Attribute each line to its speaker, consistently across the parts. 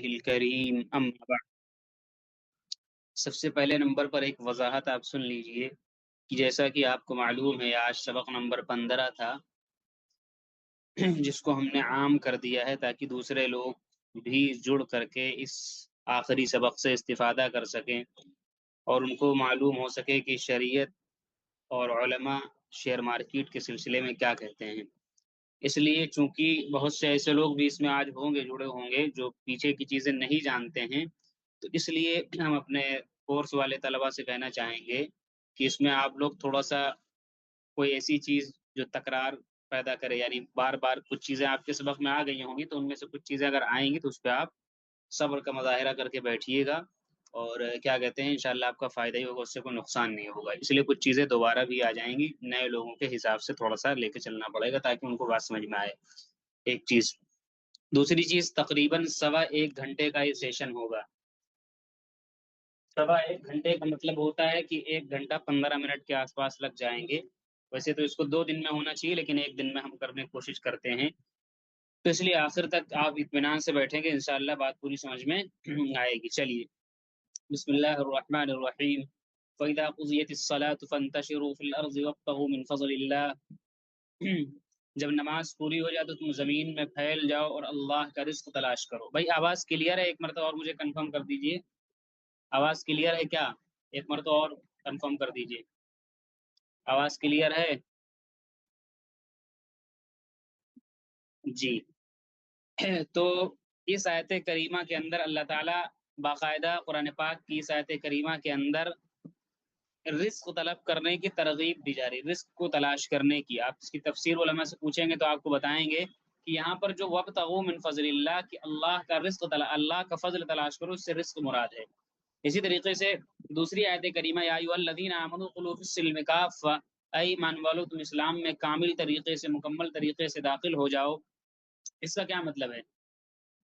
Speaker 1: الکریم اما بعد۔ سب سے پہلے نمبر پر ایک وضاحت آپ سن لیجئے کہ جیسا کہ آپ کو معلوم ہے آج سبق نمبر 15 تھا، جس کو ہم نے عام کر دیا ہے تاکہ دوسرے لوگ بھی جڑ کر کے اس آخری سبق سے استفادہ کر سکیں اور ان کو معلوم ہو سکے کہ شریعت اور علماء شیئر مارکیٹ کے سلسلے میں کیا کہتے ہیں۔ اس لیے چونکہ بہت سے ایسے لوگ بھی اس میں آج ہوں گے، جڑے ہوں گے، جو پیچھے کی چیزیں نہیں جانتے ہیں، تو اس لیے ہم اپنے کورس والے طلباء سے کہنا چاہیں گے کہ اس میں آپ لوگ تھوڑا سا کوئی ایسی چیز جو تکرار پیدا کرے، یعنی بار بار کچھ چیزیں آپ کے سبق میں آ گئی ہوں گی تو ان میں سے کچھ چیزیں اگر آئیں گی تو اس پہ آپ صبر کا مظاہرہ کر کے بیٹھیے گا، اور کیا کہتے ہیں انشاءاللہ آپ کا فائدہ ہی ہوگا، اس سے کوئی نقصان نہیں ہوگا۔ اس لیے کچھ چیزیں دوبارہ بھی آ جائیں گی، نئے لوگوں کے حساب سے تھوڑا سا لے کے چلنا پڑے گا تاکہ ان کو بات سمجھ میں آئے، ایک چیز۔ دوسری چیز، تقریباً 1.25 گھنٹے کا یہ سیشن ہوگا۔ 1.25 گھنٹے کا مطلب ہوتا ہے کہ 1 گھنٹہ 15 منٹ کے آس پاس لگ جائیں گے۔ ویسے تو اس کو 2 دن میں ہونا چاہیے، لیکن 1 دن میں ہم کرنے کی کوشش کرتے ہیں، تو اس لیے آخر تک آپ اطمینان سے بیٹھیں گے، انشاءاللہ بات پوری سمجھ میں آئے گی۔ چلیے، بسم اللہ الرحمن الرحیم۔ فَإِذَا قُضِيَتِ الصَّلَاةُ فَانتَشِرُوا فِي الْأَرْضِ وَابْتَغُوا مِنْ فَضْلِ اللَّهِ۔ جب نماز پوری ہو جائے تو تم زمین میں پھیل جاؤ اور اللہ کا رزق تلاش کرو۔ بھائی آواز کلیئر ہے؟ ایک مرتبہ اور مجھے کنفرم کر دیجئے، آواز کلیئر ہے کیا؟ ایک مرتبہ اور کنفرم کر دیجئے، آواز کلیئر ہے؟ جی۔ تو اس آیت کریمہ کے اندر اللہ تعالیٰ باقاعدہ قرآن پاک کی اس آیت کریمہ کے اندر رزق طلب کرنے کی ترغیب دی جا رہی ہے، رزق کو تلاش کرنے کی۔ آپ اس کی تفسیر علماء سے پوچھیں گے تو آپ کو بتائیں گے کہ یہاں پر جو وابتغوا من فضل اللہ، کہ اللہ کا رزق اللہ کا فضل تلاش کرو، اس سے رزق مراد ہے۔ اسی طریقے سے دوسری آیت کریمہ یا ایھا الذین آمنوا ادخلوا فی السلم کافۃ، اے ایمان والو تم اسلام میں کامل طریقے سے، مکمل طریقے سے داخل ہو جاؤ۔ اس کا کیا مطلب ہے؟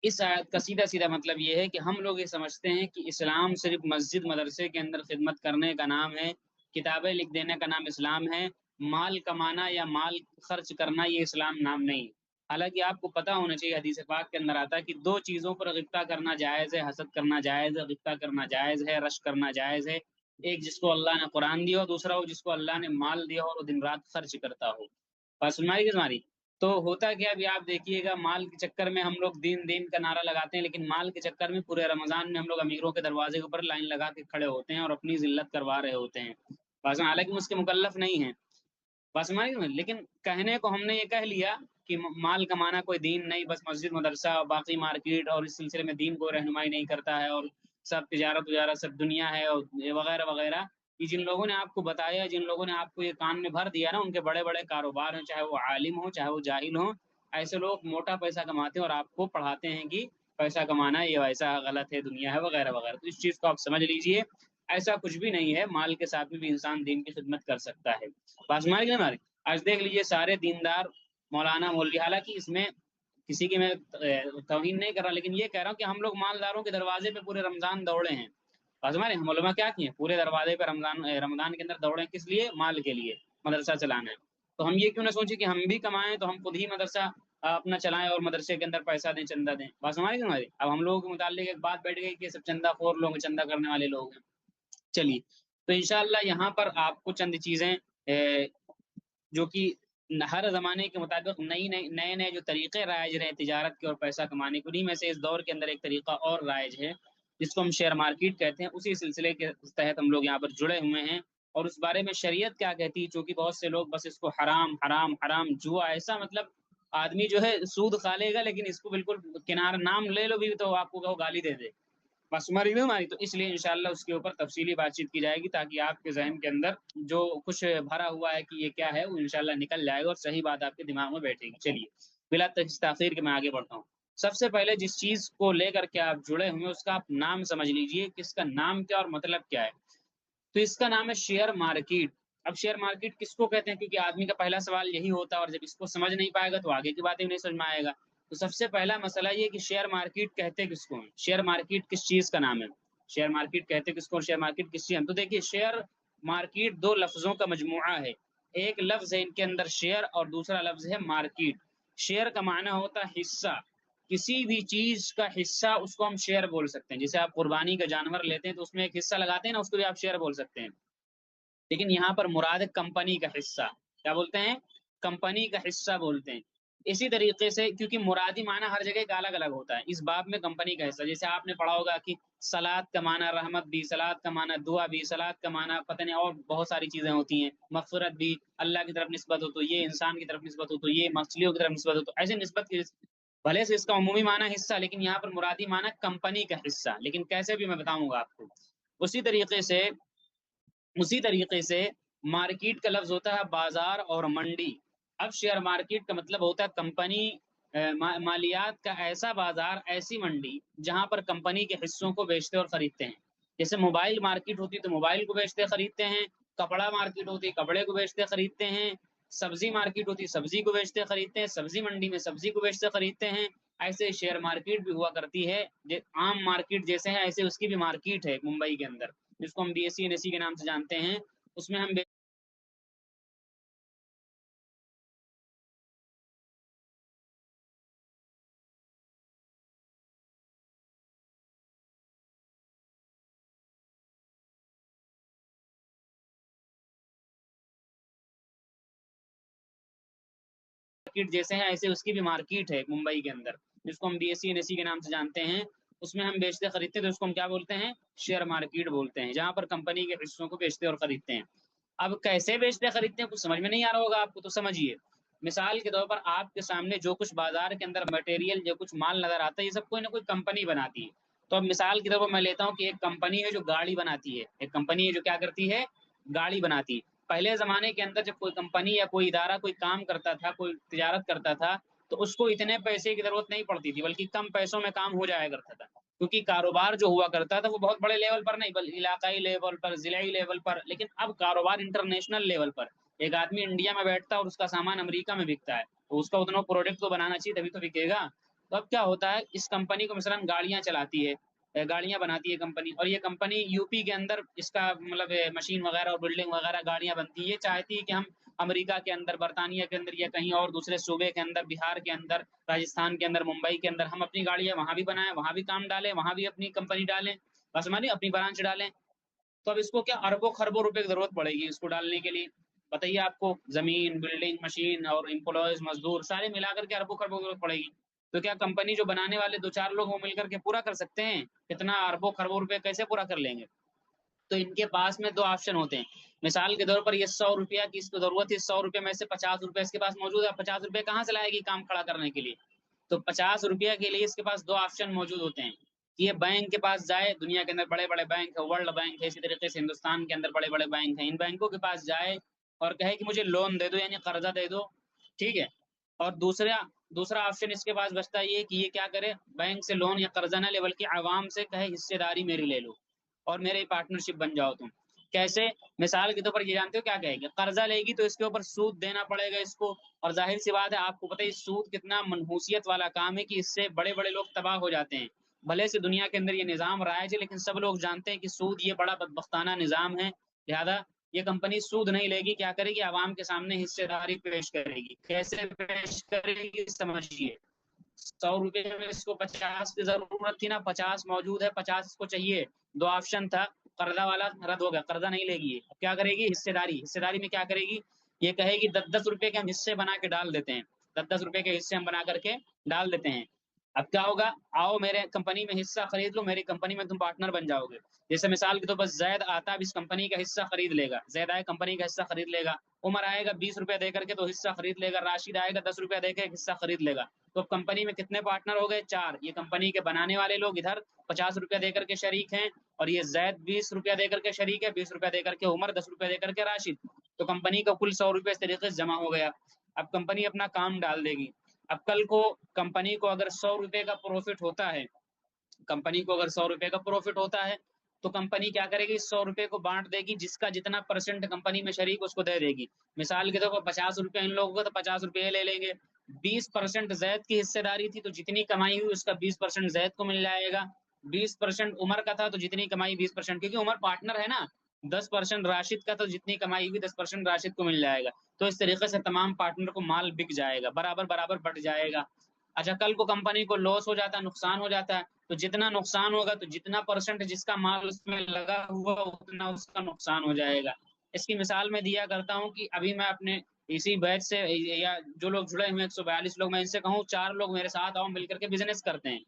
Speaker 1: اس آیت کا سیدھا سیدھا مطلب یہ ہے کہ ہم لوگ یہ سمجھتے ہیں کہ اسلام صرف مسجد مدرسے کے اندر خدمت کرنے کا نام ہے، کتابیں لکھ دینے کا نام اسلام ہے، مال کمانا یا مال خرچ کرنا یہ اسلام نام نہیں۔ حالانکہ آپ کو پتہ ہونا چاہیے، حدیث پاک کے اندر آتا ہے کہ 2 چیزوں پر غبطہ کرنا جائز ہے، حسد کرنا جائز ہے، غبطہ کرنا جائز ہے، رش کرنا جائز ہے۔ ایک جس کو اللہ نے قرآن دیا ہو، دوسرا وہ جس کو اللہ نے مال دیا ہو اور وہ دن رات خرچ کرتا ہو۔ بات سنائی گی تمہاری؟ تو ہوتا کیا، ابھی آپ دیکھیے گا، مال کے چکر میں ہم لوگ دین کا نعرہ لگاتے ہیں، لیکن مال کے چکر میں پورے رمضان میں ہم لوگ امیروں کے دروازے کے اوپر لائن لگا کے کھڑے ہوتے ہیں اور اپنی ذلت کروا رہے ہوتے ہیں، حالانکہ اس کے مکلف نہیں ہیں۔ بس ہماری، لیکن کہنے کو ہم نے یہ کہہ لیا کہ مال کمانا کوئی دین نہیں، بس مسجد مدرسہ اور باقی مارکیٹ اور اس سلسلے میں دین کو رہنمائی نہیں کرتا ہے، اور سب تجارت سب دنیا ہے اور وغیرہ وغیرہ۔ یہ جن لوگوں نے آپ کو بتایا، جن لوگوں نے آپ کو یہ کان میں بھر دیا نا، ان کے بڑے بڑے کاروبار ہیں، چاہے وہ عالم ہوں چاہے وہ جاہل ہوں، ایسے لوگ موٹا پیسہ کماتے ہیں اور آپ کو پڑھاتے ہیں کہ پیسہ کمانا یہ ایسا غلط ہے، دنیا ہے وغیرہ وغیرہ۔ تو اس چیز کو آپ سمجھ لیجئے، ایسا کچھ بھی نہیں ہے، مال کے ساتھ بھی انسان دین کی خدمت کر سکتا ہے۔ بات سمجھ گئے ہماری؟ آج دیکھ لیجئے سارے دیندار، مولانا مولوی، حالانکہ اس میں کسی کی میں توہین نہیں کر رہا، لیکن یہ کہہ رہا ہوں کہ ہم لوگ مالداروں کے دروازے پہ پورے رمضان دوڑے ہیں۔ بات ہمارے ہم علماء کیا کیے؟ پورے دروازے پہ رمضان کے اندر دوڑے ہیں، کس لیے؟ مال کے لیے، مدرسہ چلانا ہے۔ تو ہم یہ کیوں نہ سوچیں کہ ہم بھی کمائیں تو ہم خود ہی مدرسہ اپنا چلائیں اور مدرسے کے اندر پیسہ دیں، چندہ دیں۔ بات سمجھ ہماری؟ اب ہم لوگوں کے متعلق ایک بات بیٹھ گئی کہ سب چندہ خور لوگ ہیں، چندہ کرنے والے لوگ ہیں۔ چلیے، تو انشاءاللہ یہاں پر آپ کو چند چیزیں جو کہ ہر زمانے کے مطابق نئے نئے جو طریقے رائج رہے تجارت کے اور پیسہ کمانے کے، انہیں میں سے اس دور کے اندر ایک طریقہ اور رائج ہے جس کو ہم شیئر مارکیٹ کہتے ہیں۔ اسی سلسلے کے تحت ہم لوگ یہاں پر جڑے ہوئے ہیں، اور اس بارے میں شریعت کیا کہتی ہے، چونکہ بہت سے لوگ بس اس کو حرام حرام حرام، جوا ایسا، مطلب آدمی جو ہے سود کھا لے گا لیکن اس کو بالکل کنارہ نام لے لو بھی تو آپ کو گالی دے دے، بس ہماری۔ تو اس لیے انشاءاللہ اس کے اوپر تفصیلی بات چیت کی جائے گی تاکہ آپ کے ذہن کے اندر جو کچھ بھرا ہوا ہے کہ یہ کیا ہے، وہ انشاءاللہ نکل جائے گا اور صحیح بات آپ کے دماغ میں بیٹھے گی۔ چلیے، بلا تاخیر کے میں آگے بڑھتا ہوں۔ سب سے پہلے جس چیز کو لے کر کے آپ جڑے ہوئے اس کا آپ نام سمجھ لیجئے کہ اس کا نام کیا اور مطلب کیا ہے۔ تو اس کا نام ہے شیئر مارکیٹ۔ اب شیئر مارکیٹ کس کو کہتے ہیں؟ کیونکہ آدمی کا پہلا سوال یہی ہوتا ہے، اور جب اس کو سمجھ نہیں پائے گا تو آگے کی باتیں نہیں سمجھ میں آئے گا۔ تو سب سے پہلا مسئلہ یہ کہ شیئر مارکیٹ کہتے کس کو ہیں؟ شیئر مارکیٹ کس چیز کا نام ہے؟ شیئر مارکیٹ کہتے کس کو؟ شیئر مارکیٹ کس چیز؟ تو دیکھیے، شیئر مارکیٹ 2 لفظوں کا مجموعہ ہے، ایک لفظ ہے ان کے اندر شیئر اور دوسرا لفظ ہے مارکیٹ۔ شیئر کا معنی ہوتا ہے حصہ، کسی بھی چیز کا حصہ اس کو ہم شیئر بول سکتے ہیں. جیسے آپ قربانی کا جانور لیتے ہیں تو اس میں ایک حصہ لگاتے ہیں نا، اس کو بھی آپ شیئر بول سکتے ہیں. لیکن یہاں پر مراد کمپنی کا حصہ، کیا بولتے ہیں؟ کمپنی کا حصہ بولتے ہیں. اسی طریقے سے کیونکہ مرادی معنی ہر جگہ کا الگ الگ ہوتا ہے، اس باب میں کمپنی کا حصہ، جیسے آپ نے پڑھا ہوگا کہ سلاد کا معنی رحمت بھی، سلاد کا معنی دعا بھی، سلاد کا معنی پتہ نہیں اور بہت ساری چیزیں ہوتی ہیں، مغفرت بھی، اللہ کی طرف نسبت ہو تو یہ، انسان کی طرف نسبت ہو تو یہ، مچھلیوں کی طرف نسبت ہو تو ایسے نسبت کی. بھلے سے اس کا عمومی معنی حصہ، لیکن یہاں پر مرادی معنی کمپنی کا حصہ. لیکن کیسے بھی میں بتاؤں گا آپ کو. اسی طریقے سے مارکیٹ کا لفظ ہوتا ہے بازار اور منڈی. اب شیئر مارکیٹ کا مطلب ہوتا ہے کمپنی، مالیات کا ایسا بازار، ایسی منڈی جہاں پر کمپنی کے حصوں کو بیچتے اور خریدتے ہیں. جیسے موبائل مارکیٹ ہوتی تو موبائل کو بیچتے خریدتے ہیں، کپڑا مارکیٹ ہوتی کپڑے کو بیچتے خریدتے ہیں، سبزی مارکیٹ ہوتی سبزی کو بیچتے خریدتے ہیں، سبزی منڈی میں سبزی کو بیچتے خریدتے ہیں. ایسے شیئر مارکیٹ بھی ہوا کرتی ہے، عام مارکیٹ جیسے ہے ایسے اس کی بھی مارکیٹ ہے ممبئی کے اندر، جس کو ہم B S C N S C کے نام سے جانتے ہیں. اس میں ہم مارکیٹ جیسے ہیں ایسے اس کی بھی مارکیٹ ہے ممبئی کے اندر، جس کو ہم B S C N S C کے نام سے جانتے ہیں. اس میں ہم بیچتے خریدتے ہیں تو اس کو ہم کیا بولتے ہیں؟ شیئر مارکیٹ بولتے ہیں، جہاں پر کمپنی کے حصوں کو بیچتے اور خریدتے ہیں. اب کیسے بیچتے خریدتے ہیں کچھ سمجھ میں نہیں آ رہا ہوگا آپ کو، تو سمجھیے. مثال کے طور پر آپ کے سامنے جو کچھ بازار کے اندر مٹیریل، جو کچھ مال نظر آتا ہے، یہ سب کوئی نہ کوئی کمپنی بناتی ہے. تو اب مثال کے طور پر میں لیتا ہوں کہ ایک کمپنی ہے جو گاڑی بناتی ہے، ایک کمپنی ہے جو کیا کرتی ہے؟ گاڑی بناتی ہے. پہلے زمانے کے اندر جب کوئی کمپنی یا کوئی ادارہ کوئی کام کرتا تھا، کوئی تجارت کرتا تھا، تو اس کو اتنے پیسے کی ضرورت نہیں پڑتی تھی، بلکہ کم پیسوں میں کام ہو جایا کرتا تھا. کیونکہ کاروبار جو ہوا کرتا تھا وہ بہت بڑے لیول پر نہیں، بلکہ علاقائی لیول پر، ضلعی لیول پر. لیکن اب کاروبار انٹرنیشنل لیول پر، ایک آدمی انڈیا میں بیٹھتا ہے اور اس کا سامان امریکہ میں بکتا ہے، تو اس کا اتنا پروڈکٹ تو بنانا چاہیے تبھی تو بکے گا. تو اب کیا ہوتا ہے، اس کمپنی کو مثلا گاڑیاں چلاتی ہے، گاڑیاں بناتی ہے کمپنی، اور یہ کمپنی یو پی کے اندر اس کا مطلب مشین وغیرہ اور بلڈنگ وغیرہ گاڑیاں بنتی ہے. یہ چاہتی ہے کہ ہم امریکہ کے اندر، برطانیہ کے اندر، یا کہیں اور دوسرے صوبے کے اندر، بہار کے اندر، راجستھان کے اندر، ممبئی کے اندر ہم اپنی گاڑیاں وہاں بھی بنائیں، وہاں بھی کام ڈالیں، وہاں بھی اپنی کمپنی ڈالیں، بس ہماری اپنی برانچ ڈالیں. تو اب اس کو کیا اربوں خربوں روپے کی ضرورت پڑے گی اس کو ڈالنے کے لیے. بتائیے آپ کو زمین، بلڈنگ، مشین اور امپلائز، مزدور سارے ملا کر کے اربوں خربوں کی ضرورت پڑے گی. تو کیا کمپنی جو بنانے والے دو چار لوگ وہ مل کر کے پورا کر سکتے ہیں؟ اتنا اربوں خربوں روپے کیسے پورا کر لیں گے؟ تو ان کے پاس میں دو آپشن ہوتے ہیں. مثال کے طور پر یہ 100 روپیہ کی اس کو ضرورت ہے، 100 روپے میں سے 50 روپے اس کے پاس موجود ہے. 50 روپے کہاں سے لائے گی کام کھڑا کرنے کے لیے؟ تو 50 روپیہ کے لیے اس کے پاس دو آپشن موجود ہوتے ہیں. یہ بینک کے پاس جائے، دنیا کے اندر بڑے بڑے بینک ہے، ورلڈ بینک ہے، اسی طریقے سے ہندوستان کے اندر بڑے بڑے بینک ہیں، ان بینکوں کے پاس جائے اور کہے کہ مجھے لون دے دو، یعنی قرضہ دے دو. ٹھیک ہے. اور دوسرا آپشن اس کے پاس بچتا یہ کہ یہ کیا کرے، بینک سے لون یا قرضہ نہ لے، بلکہ عوام سے کہے حصے داری میری لے لو اور میرے پارٹنرشپ بن جاؤ تم. کیسے؟ مثال کے طور پر یہ جانتے ہو کیا کہے گی، قرضہ لے گی تو اس کے اوپر سود دینا پڑے گا اس کو. اور ظاہر سی بات ہے، آپ کو پتہ ہے سود کتنا منحوسیت والا کام ہے کہ اس سے بڑے بڑے لوگ تباہ ہو جاتے ہیں. بھلے سے دنیا کے اندر یہ نظام رائج ہے، لیکن سب لوگ جانتے ہیں کہ سود یہ بڑا بدبختانہ نظام ہے. لہذا یہ کمپنی سود نہیں لے گی، کیا کرے گی، عوام کے سامنے حصے داری پیش کرے گی. کیسے پیش کرے گی سمجھیے. 100 روپے میں اس کو 50 کی ضرورت تھی نا، 50 موجود ہے، 50 اس کو چاہیے. دو آپشن تھا، قرضہ والا رد ہو گیا، قرضہ نہیں لے گی. اب کیا کرے گی، حصے داری. حصے داری میں کیا کرے گی، یہ کہے گی 10 10 روپے کے ہم حصے بنا کے ڈال دیتے ہیں، 10 10 روپے کے حصے ہم بنا کر کے ڈال دیتے ہیں. اب کیا ہوگا، آؤ میرے کمپنی میں حصہ خرید لو، میری کمپنی میں تم پارٹنر بن جاؤ گے. جیسے مثال کے طور پر زید آتا اب اس کمپنی کا حصہ خرید لے گا، زید آئے کمپنی کا حصہ خرید لے گا. عمر آئے گا 20 روپے دے کر کے تو حصہ خرید لے گا. راشد آئے گا 10 روپے دے کے حصہ خرید لے گا. تو کمپنی میں کتنے پارٹنر ہو گئے، 4. یہ کمپنی کے بنانے والے لوگ ادھر 50 روپیہ دے کر کے شریک ہیں، اور یہ زید 20 روپیہ دے کر کے شریک ہے، 20 روپیہ دے کر کے عمر، 10 روپیہ دے کر کے راشد. تو کمپنی کا کل 100 روپے اس طریقے سے جمع ہو گیا. اب کمپنی اپنا کام ڈال دے گی. اب کل کو کمپنی کو اگر 100 روپے کا پروفٹ ہوتا ہے، کمپنی کو اگر 100 روپے کا پروفٹ ہوتا ہے تو کمپنی کیا کرے گی، 100 روپے کو بانٹ دے گی، جس کا جتنا پرسنٹ کمپنی میں شریک اس کو دے دے گی. مثال کے طور پر 50 روپے ان لوگوں کو تو 50 روپے لے لیں گے. 20% زید کی حصے داری تھی تو جتنی کمائی ہوئی اس کا 20% زید کو مل جائے گا. 20% عمر کا تھا تو جتنی کمائی 20%، کیونکہ عمر پارٹنر ہے نا. 10% راشد کا تو جتنی کمائی ہوئی 10% راشد کو مل جائے گا. تو اس طریقے سے تمام پارٹنر کو مال بک جائے گا، برابر برابر بٹ جائے گا. اچھا کل کو کمپنی کو لاس ہو جاتا ہے، نقصان ہو جاتا ہے، تو جتنا نقصان ہوگا تو جتنا پرسنٹ جس کا مال اس میں لگا ہوا اتنا اس کا نقصان ہو جائے گا۔ اس کی مثال میں دیا کرتا ہوں کہ ابھی میں اپنے اسی بیچ سے یا جو لوگ جڑے ہوئے 142 لوگ، میں ان سے کہوں 4 لوگ میرے ساتھ آؤ مل کر کے بزنس کرتے ہیں،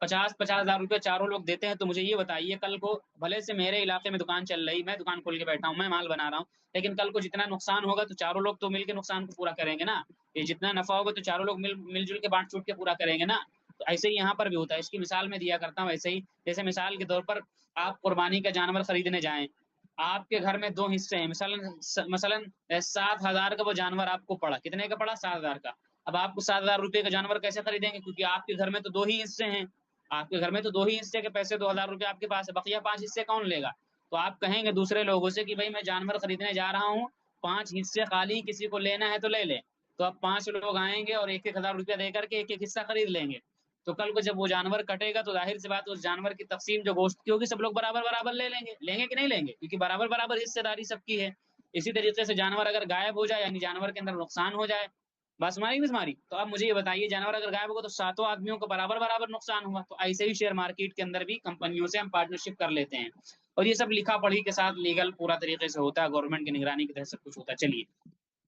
Speaker 1: 50,000 روپے چاروں لوگ دیتے ہیں، تو مجھے یہ بتائیے کل کو بھلے سے میرے علاقے میں دکان چل رہی، میں دکان کھول کے بیٹھا ہوں، میں مال بنا رہا ہوں، لیکن کل کو جتنا نقصان ہوگا تو چاروں لوگ تو مل کے نقصان کو پورا کریں گے نا، یہ جتنا نفع ہوگا تو چاروں لوگ مل جل کے بانٹ چوٹ کے پورا کریں گے نا۔ تو ایسے ہی یہاں پر بھی ہوتا ہے، اس کی مثال میں دیا کرتا ہوں ایسے ہی، جیسے مثال کے طور پر آپ قربانی کا جانور خریدنے جائیں، آپ کے گھر میں 2 حصے ہیں، مثلاً 7,000 کا وہ جانور آپ کو پڑا، کتنے کا پڑا؟ 7,000 کا۔ اب آپ کو 7,000 روپے کا جانور کیسے خریدیں گے؟ کیونکہ آپ کے گھر میں تو 2 ہی حصے ہیں، آپ کے گھر میں تو 2 ہی حصے کے پیسے 2,000 روپے آپ کے پاس ہے، بقیہ 5 حصے کون لے گا؟ تو آپ کہیں گے دوسرے لوگوں سے کہ بھائی میں جانور خریدنے جا رہا ہوں، 5 حصے خالی، کسی کو لینا ہے تو لے لے، تو اب 5 لوگ آئیں گے اور 1,000 روپیہ دے کر کے ایک حصہ خرید لیں گے، تو کل کو جب وہ جانور کٹے گا تو ظاہر سی بات اس جانور کی تقسیم جو گوشت کی ہوگی سب لوگ برابر برابر لیں گے کہ نہیں لیں گے؟ کیونکہ برابر برابر حصے داری سب کی ہے۔ اسی طریقے سے جانور اگر غائب ہو جائے، یعنی جانور کے اندر نقصان ہو جائے، بس ہماری تو اب مجھے یہ بتائیے جانور اگر غائب ہوگا تو 7 آدمیوں کو برابر برابر نقصان ہوا، تو ایسے ہی شیئر مارکیٹ کے اندر بھی کمپنیوں سے ہم پارٹنرشپ کر لیتے ہیں، اور یہ سب لکھا پڑھی کے ساتھ لیگل پورا طریقے سے ہوتا ہے، گورنمنٹ کی نگرانی کے تحت سب کچھ ہوتا ہے۔ چلیے،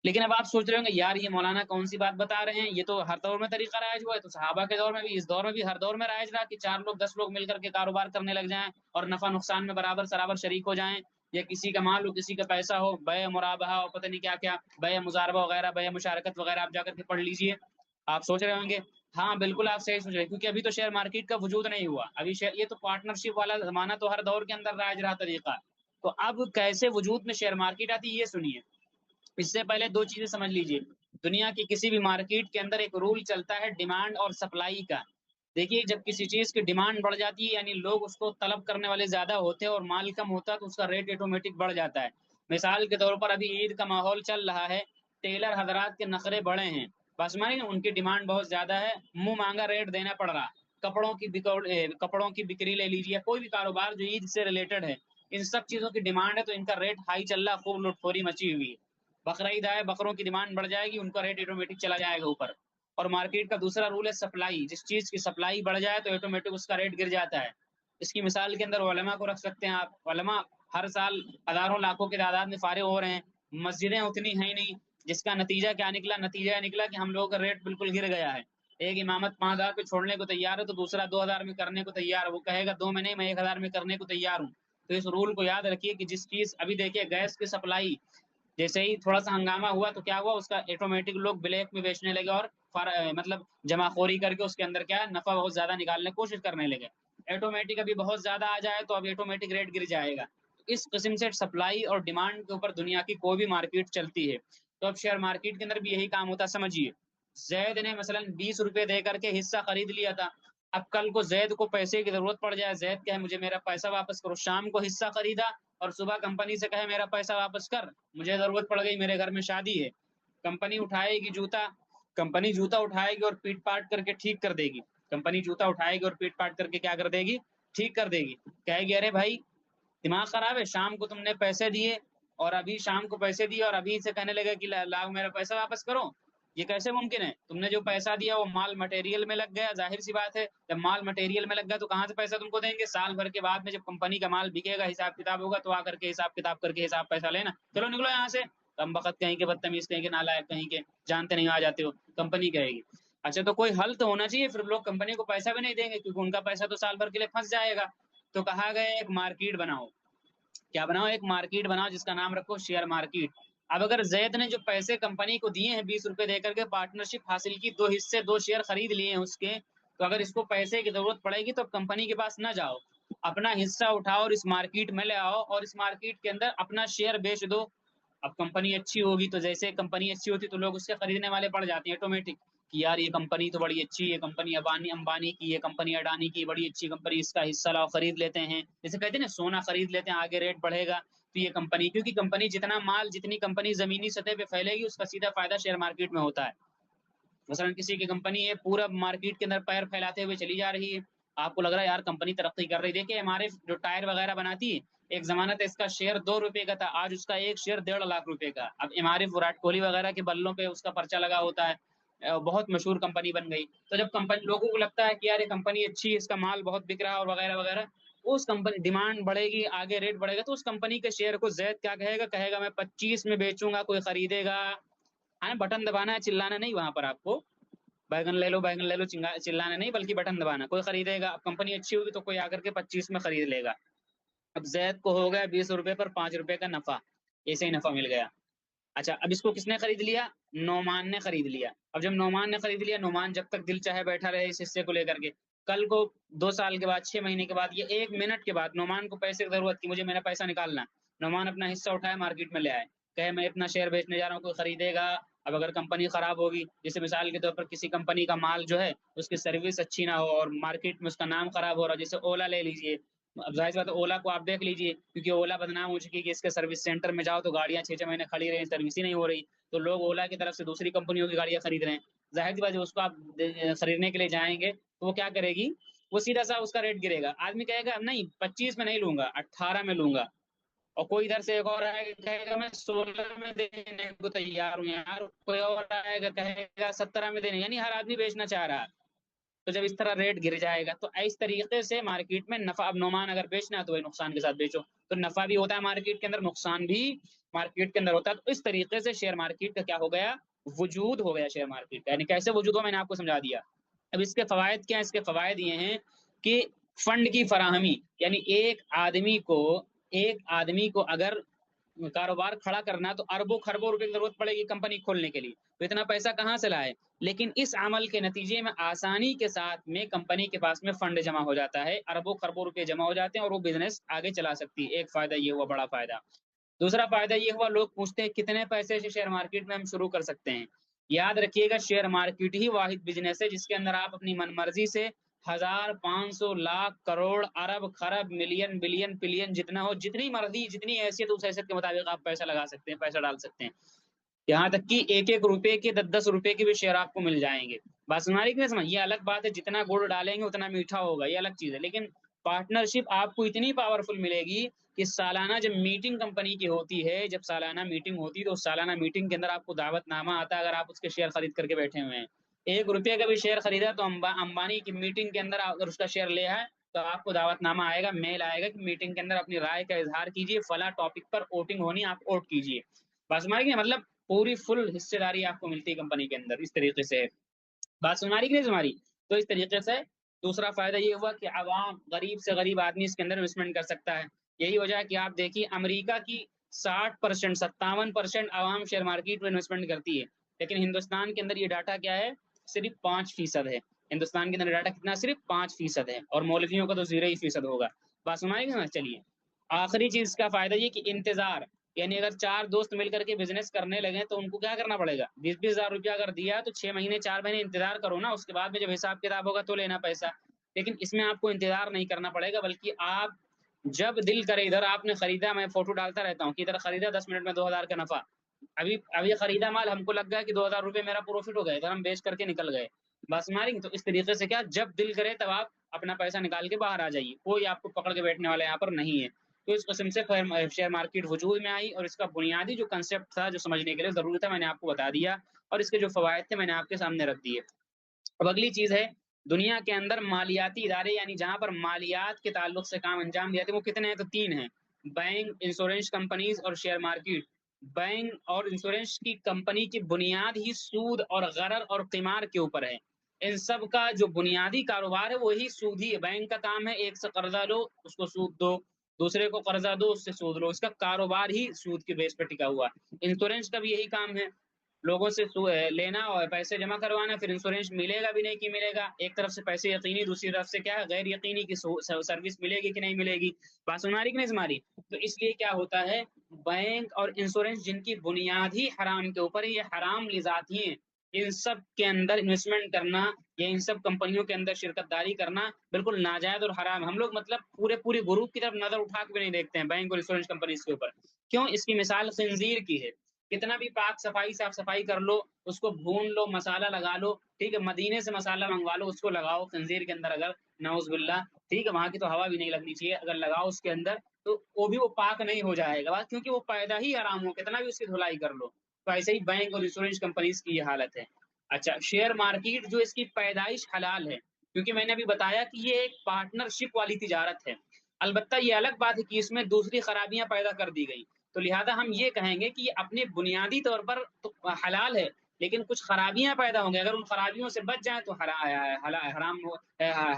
Speaker 1: لیکن اب آپ سوچ رہے ہوں گے یار یہ مولانا کون سی بات بتا رہے ہیں، یہ تو ہر دور میں طریقہ رائج ہوا ہے، تو صحابہ کے دور میں بھی، اس دور میں بھی، ہر دور میں رائج رہا کہ 4 لوگ 10 لوگ مل کر کے کاروبار کرنے لگ جائیں اور نفع نقصان میں برابر سرابر شریک ہو جائیں، یا کسی کا مال ہو کسی کا پیسہ ہو، بیع مرابحہ اور پتہ نہیں کیا کیا، بیع مزاربہ وغیرہ، بیع مشارکت وغیرہ، آپ جا کر کے پڑھ لیجئے۔ آپ سوچ رہے ہوں گے ہاں بالکل آپ صحیح سوچ رہے ہیں، کیونکہ ابھی تو شیئر مارکیٹ کا وجود نہیں ہوا، ابھی یہ تو پارٹنرشپ والا زمانہ تو ہر دور کے اندر رائج رہا طریقہ، تو اب کیسے وجود میں شیئر مارکیٹ آتی ہے یہ سنیے۔ اس سے پہلے 2 چیزیں سمجھ لیجئے، دنیا کی کسی بھی مارکیٹ کے اندر ایک رول چلتا ہے ڈیمانڈ اور سپلائی کا۔ دیکھیے جب کسی چیز کی ڈیمانڈ بڑھ جاتی ہے، یعنی لوگ اس کو طلب کرنے والے زیادہ ہوتے ہیں اور مال کم ہوتا ہے، تو اس کا ریٹ آٹومیٹک بڑھ جاتا ہے۔ مثال کے طور پر ابھی عید کا ماحول چل رہا ہے، ٹیلر حضرات کے نخرے بڑے ہیں، بس مانی ان کی ڈیمانڈ بہت زیادہ ہے، منہ مانگا ریٹ دینا پڑ رہا۔ کپڑوں کی بکری لے لیجیے، کوئی بھی کاروبار جو عید سے ریلیٹڈ ہے، ان سب چیزوں کی ڈیمانڈ ہے تو ان کا ریٹ ہائی چل رہا، خوب لوٹ کھوری مچی ہوئی ہے۔ بقرعید آئے، بکروں کی ڈیمانڈ بڑھ جائے گی، ان کا ریٹ آٹومیٹک چلا جائے گا اوپر۔ اور مارکیٹ کا دوسرا رول ہے سپلائی، جس چیز کی سپلائی بڑھ جائے تو آٹومیٹک اس کا ریٹ گر جاتا ہے۔ اس کی مثال کے اندر علماء کو رکھ سکتے ہیں آپ، علماء ہر سال ہزاروں لاکھوں کی تعداد میں فارغ ہو رہے ہیں، مسجدیں اتنی ہیں نہیں، جس کا نتیجہ کیا نکلا؟ نتیجہ یہ نکلا کہ ہم لوگوں کا ریٹ بالکل گر گیا ہے۔ ایک امامت 5,000 پہ چھوڑنے کو تیار ہے تو دوسرا 2,000 میں کرنے کو تیار ہے، وہ کہے گا 2 میں نہیں، میں 1,000 میں کرنے کو تیار ہوں۔ تو اس رول کو یاد رکھیے کہ جس چیز ابھی دیکھیے گیس کی سپلائی جیسے ہی تھوڑا سا ہنگامہ ہوا تو کیا ہوا، اس کا آٹومیٹک لوگ بلیک میں بیچنے لگے اور مطلب جمع خوری کر کے اس کے اندر کیا نفع بہت زیادہ نکالنے کی کوشش کرنے لگے۔ آٹومیٹک ابھی بہت زیادہ آ جائے تو اب آٹومیٹک ریٹ گر جائے گا۔ اس قسم سے سپلائی اور ڈیمانڈ کے اوپر دنیا کی کوئی بھی مارکیٹ چلتی ہے، تو اب شیئر مارکیٹ کے اندر بھی یہی کام ہوتا ہے۔ سمجھیے زید نے مثلا 20 روپے دے کر کے حصہ خرید لیا تھا، اب کل کو زید کو پیسے کی ضرورت پڑ جائے، زید کہے مجھے میرا پیسہ واپس کرو، شام کو حصہ خریدا اور صبح کمپنی سے کہے میرا پیسہ واپس کر، مجھے ضرورت پڑ گئی، میرے گھر میں شادی ہے، کمپنی اٹھائے گی جوتا اٹھائے گی اور پیٹ پاٹ کر کے ٹھیک کر دے گی، کمپنی جوتا اٹھائے گی اور پیٹ پاٹ کر کے کیا کر دے گی؟ ٹھیک کر دے گی، کہے گی ارے بھائی دماغ خراب ہے، شام کو تم نے پیسے دیے اور ابھی شام کو پیسے دیے اور ابھی سے کہنے لگا کہ لاؤ میرا پیسہ واپس کرو، یہ کیسے ممکن ہے؟ تم نے جو پیسہ دیا وہ مال مٹیریل میں لگ گیا، ظاہر سی بات ہے جب مال مٹیریل میں لگ گیا تو کہاں سے پیسہ تم کو دیں گے؟ سال بھر کے بعد میں جب کمپنی کا مال بکے گا، حساب کتاب ہوگا تو آ کر کے حساب کتاب کر کے حساب پیسہ لینا، چلو نکلو یہاں سے، کم بخت کہیں کے، بدتمیز کہیں کے، نالائق کہیں کے، جانتے نہیں آ جاتے ہو، کمپنی کہے گی۔ اچھا تو کوئی حل تو ہونا چاہیے، پھر لوگ کمپنی کو پیسہ بھی نہیں دیں گے کیونکہ ان کا پیسہ تو سال بھر کے لیے پھنس جائے گا، تو کہا گیا ایک مارکیٹ بناؤ، کیا بناؤ؟ ایک مارکیٹ بناؤ جس کا نام رکھو شیئر مارکیٹ۔ اب اگر زید نے جو پیسے کمپنی کو دیے ہیں 20 روپے دے کر کے، پارٹنرشپ حاصل کی، 2 حصے 2 شیئر خرید لیے ہیں اس کے، تو اگر اس کو پیسے کی ضرورت پڑے گی تو کمپنی کے پاس نہ جاؤ، اپنا حصہ اٹھاؤ اور اس مارکیٹ میں لے آؤ اور اس مارکیٹ کے اندر اپنا شیئر بیچ دو۔ اب کمپنی اچھی ہوگی تو جیسے کمپنی اچھی ہوتی تو لوگ اس سے خریدنے والے بڑھ جاتے ہیں آٹومیٹک، کہ یار یہ کمپنی تو بڑی اچھی ہے، کمپنی امبانی کی، یہ کمپنی اڈانی کی، بڑی اچھی کمپنی، اس کا حصہ لاؤ خرید لیتے ہیں، جیسے کہتے ہیں نا سونا خرید لیتے ہیں، آگے ریٹ بڑھے گا تو یہ کمپنی، کیونکہ کمپنی جتنا مال جتنی کمپنی زمینی سطح پہ پھیلے گی اس کا سیدھا فائدہ شیئر مارکیٹ میں ہوتا ہے۔ مثلا کسی کی کمپنی ہے پورا مارکیٹ کے اندر پیر پھیلاتے ہوئے چلی جا رہی ہے، آپ کو لگ رہا ہے یار کمپنی ترقی کر رہی ہے، دیکھیں ہمارے جو ٹائر وغیرہ بناتی ہے، ایک زمانہ تھا اس کا شیئر 2 روپے کا تھا، آج اس کا ایک شیئر 1.5 لاکھ روپے کا۔ اب ہمارے وراٹ کوہلی وغیرہ کے بلوں پہ اس کا پرچہ لگا ہوتا ہے، بہت مشہور کمپنی بن گئی. تو جب کمپنی لوگوں کو لگتا ہے کہ یار یہ کمپنی اچھی ہے، اس کا مال بہت بک رہا ہے اور وغیرہ وغیرہ، اس کمپنی ڈیمانڈ بڑھے گی، آگے ریٹ بڑھے گا، تو اس کمپنی کے شیئر کو زید کیا کہے گا میں 25 میں بیچوں گا، کوئی خریدے گا. بٹن دبانا ہے، چلانا نہیں وہاں پر آپ کو. بیگن لے لو بیگن لے لو چلانا نہیں، بلکہ بٹن دبانا. کوئی خریدے گا، اب کمپنی اچھی ہوگی تو کوئی آ کر کے 25 میں خرید لے گا. اب زید کو ہو گیا 20 روپے پر 5 روپے کا نفع، ایسے ہی نفع مل گیا. اچھا، اب اس کو کس نے خرید لیا؟ نعمان نے خرید لیا. اب جب نعمان نے خرید لیا، نعمان جب تک دل چاہے بیٹھا رہے اس حصے کو لے کر کے. کل کو 2 سال کے بعد، 6 مہینے کے بعد، یہ 1 منٹ کے بعد نعمان کو پیسے کی ضرورت تھی، مجھے میرا پیسہ نکالنا. نعمان اپنا حصہ اٹھائے مارکیٹ میں لے آئے، کہے میں اتنا شیئر بیچنے جا رہا ہوں، کوئی خریدے گا. اب اگر کمپنی خراب ہوگی، جیسے مثال کے طور پر کسی کمپنی کا مال جو ہے اس کی سروس اچھی نہ ہو اور مارکیٹ میں اس کا نام خراب ہو رہا ہے، جیسے اولا لے لیجیے. اب ظاہر سی بات ہے اولا کو آپ دیکھ لیجیے، کیونکہ اولا بدنام ہو چکی کہ اس کے سروس سینٹر میں جاؤ تو گاڑیاں 6 6 مہینے کھڑی رہی، سروس ہی نہیں ہو رہی. تو لوگ اولا کی طرف سے دوسری کمپنیوں کی گاڑیاں خرید رہے ہیں. ظاہر سی بات ہے اس کو آپ خریدنے کے لیے جائیں گے تو وہ کیا کرے گی؟ وہ سیدھا سا اس کا ریٹ گرے گا. آدمی کہے گا نہیں 25 میں نہیں لوں گا، 18 میں لوں گا. اور کوئی ادھر سے ایک اور آئے گا کہے گا میں 16 میں دینے کو تیار ہوں یار. کوئی اور آئے گا کہے گا 17 میں دینے، یعنی ہر آدمی بیچنا چاہ رہا ہے. تو جب اس طرح ریٹ گر جائے گا تو اس طریقے سے مارکیٹ میں نفع. اب نعمان اگر بیچنا ہے تو وہی نقصان کے ساتھ بیچو، تو نفع بھی ہوتا ہے مارکیٹ کے اندر، نقصان بھی مارکیٹ کے اندر ہوتا ہے. تو اس طریقے سے شیئر مارکیٹ کا کیا ہو گیا؟ وجود ہو گیا شیئر مارکیٹ کا. یعنی کیسے وجود ہو، میں نے آپ کو سمجھا دیا. اب اس کے فوائد کیا ہیں؟ اس کے فوائد یہ ہیں کہ فنڈ کی فراہمی، یعنی ایک آدمی کو اگر کاروبار کھڑا کرنا تو اربوں خربوں روپے کی ضرورت پڑے گی کمپنی کھولنے کے لیے، تو اتنا پیسہ کہاں سے لائے؟ لیکن اس عمل کے نتیجے میں آسانی کے ساتھ میں کمپنی کے پاس میں فنڈ جمع ہو جاتا ہے، اربوں خربوں روپے جمع ہو جاتے ہیں اور وہ بزنس آگے چلا سکتی ہے. ایک فائدہ یہ ہوا، بڑا فائدہ. دوسرا فائدہ یہ ہوا، لوگ پوچھتے ہیں کتنے پیسے سے شیئر مارکیٹ میں ہم شروع کر سکتے ہیں. یاد رکھیے گا شیئر مارکیٹ ہی واحد بزنس ہے جس کے اندر آپ اپنی من مرضی سے 1000 500 لاکھ کروڑ ارب خرب ملین بلین پلین جتنا ہو، جتنی مرضی جتنی حیثیت اس حیثیت کے مطابق آپ پیسہ لگا سکتے ہیں، پیسہ ڈال سکتے ہیں. یہاں تک کہ 1 1 روپے کے 10 10 روپے کے بھی شیئر آپ کو مل جائیں گے. بات سناری کی نہیں سمجھ؟ یہ الگ بات ہے، جتنا گڑ ڈالیں گے اتنا میٹھا ہوگا، یہ الگ چیز ہے. لیکن پارٹنرشپ آپ کو اتنی پاورفل ملے گی کہ سالانہ جب میٹنگ کمپنی کی ہوتی ہے، جب سالانہ میٹنگ ہوتی ہے تو سالانہ میٹنگ کے اندر آپ کو دعوت نامہ آتا ہے اگر آپ اس کے شیئر خرید کر کے بیٹھے ہوئے ہیں. 1 روپے کا بھی شیئر خریدا تو امبانی کی میٹنگ کے اندر اگر اس کا شیئر لے ہے تو آپ کو دعوت نامہ آئے گا، میل آئے گا کہ میٹنگ کے اندر اپنی رائے کا اظہار کیجیے، فلاں ٹاپک پر ووٹنگ ہونی، آپ ووٹ کیجیے. بات سمجھ گئے؟ مطلب پوری فل حصے داری آپ کو ملتی ہے کمپنی کے اندر. اس طریقے سے بات سن رہی کہ نہیں تمہاری؟ تو اس طریقے سے دوسرا فائدہ یہ ہوا کہ عوام، غریب سے غریب آدمی اس کے اندر انویسٹمنٹ کر سکتا ہے. یہی وجہ ہے کہ آپ دیکھیے امریکہ کی 60% 57% عوام شیئر مارکیٹ میں انویسٹمنٹ کرتی ہے، لیکن ہندوستان کے اندر یہ ڈاٹا کیا ہے؟ صرف 5% ہے. ہندوستان کے اندر ڈاٹا کتنا؟ صرف 5% ہے، اور مولویوں کا تو 0% ہوگا. بات سنائے گا نا؟ چلیے آخری چیز کا فائدہ یہ کہ انتظار، یعنی اگر 4 دوست مل کر کے بزنس کرنے لگے تو ان کو کیا کرنا پڑے گا؟ 20 ہزار روپیہ اگر دیا تو 6 مہینے 4 مہینے انتظار کرو نا، اس کے بعد میں جب حساب کتاب ہوگا تو لینا پیسہ. لیکن اس میں آپ کو انتظار نہیں کرنا پڑے گا، بلکہ آپ جب دل کرے، ادھر آپ نے خریدا، میں فوٹو ڈالتا رہتا ہوں کہ ادھر خریدا 10 منٹ میں 2000 کا نفع، ابھی خریدا مال، ہم کو لگ گیا کہ 2000 روپے میرا پروفٹ ہو گئے، ادھر ہم بیچ کر کے نکل گئے. بس ہماری تو اس طریقے سے کیا، جب دل کرے تب آپ اپنا پیسہ نکال کے باہر آ جائیے، کوئی آپ کو پکڑ کے بیٹھنے والا یہاں پر نہیں ہے. تو اس قسم سے شیئر مارکیٹ وجود میں آئی، اور اس کا بنیادی جو کنسیپٹ تھا، جو سمجھنے کے لیے ضروری تھا، میں نے آپ کو بتا دیا، اور اس کے جو فوائد تھے میں نے آپ کے سامنے رکھ دیے. اب اگلی چیز ہے، دنیا کے اندر مالیاتی ادارے، یعنی جہاں پر مالیات کے تعلق سے کام انجام دیا تھے، وہ کتنے ہیں؟ تو 3 ہیں: بینک، انشورنس کمپنیز اور شیئر مارکیٹ. بینک اور انشورنس کی کمپنی کی بنیاد ہی سود اور غرر اور قمار کے اوپر ہے. ان سب کا جو بنیادی کاروبار ہے وہی سود ہی ہے. بینک کا کام ہے ایک سے قرضہ لو اس کو سود دو، دوسرے کو قرضہ دو اس سے سود لو، اس کا کاروبار ہی سود کے بیس پہ ٹکا ہوا ہے. انشورنس کا بھی یہی کام ہے، لوگوں سے لینا اور پیسے جمع کروانا، پھر انشورنس ملے گا بھی نہیں کہ ملے گا، ایک طرف سے پیسے یقینی، دوسری طرف سے کیا ہے؟ غیر یقینی کی سروس ملے گی کہ نہیں ملے گی. بات سن رہی کہ نہیں سماری؟ تو اس لیے کیا ہوتا ہے، بینک اور انشورنس جن کی بنیاد ہی حرام کے اوپر، یہ حرام لذات ہی ہیں، ان سب کے اندر انویسٹمنٹ کرنا یا ان سب کمپنیوں کے اندر شرکت داری کرنا بالکل ناجائز اور حرام. ہم لوگ مطلب پورے گروپ کی طرف نظر اٹھا کے بھی نہیں دیکھتے ہیں بینک اور انشورنس کمپنیز کے اوپر. کیوں؟ اس کی مثال خنزیر کی ہے. کتنا بھی پاک صفائی صاف صفائی کر لو، اس کو بھون لو، مسالہ لگا لو، ٹھیک ہے، مدینے سے مسالہ منگوا لو، اس کو لگاؤ خنزیر کے اندر، اگر نعوذ باللہ، ٹھیک ہے، وہاں کی تو ہوا بھی نہیں لگنی چاہیے، اگر لگاؤ اس کے اندر تو وہ پاک نہیں ہو جائے گا، کیونکہ وہ پیدا ہی حرام ہو، کتنا بھی اس کی دھلائی کر لو. تو ایسے ہی بینک اور انشورنس کمپنیز کی یہ حالت ہے. اچھا، شیئر مارکیٹ جو اس کی پیدائش حلال ہے، کیونکہ میں نے ابھی بتایا کہ یہ ایک پارٹنرشپ والی تجارت ہے. البتہ یہ الگ بات ہے کہ اس میں دوسری خرابیاں پیدا کر دی گئی، تو لہذا ہم یہ کہیں گے کہ یہ اپنے بنیادی طور پر تو حلال ہے، لیکن کچھ خرابیاں پیدا ہوں گی. اگر ان خرابیوں سے بچ جائیں تو حرام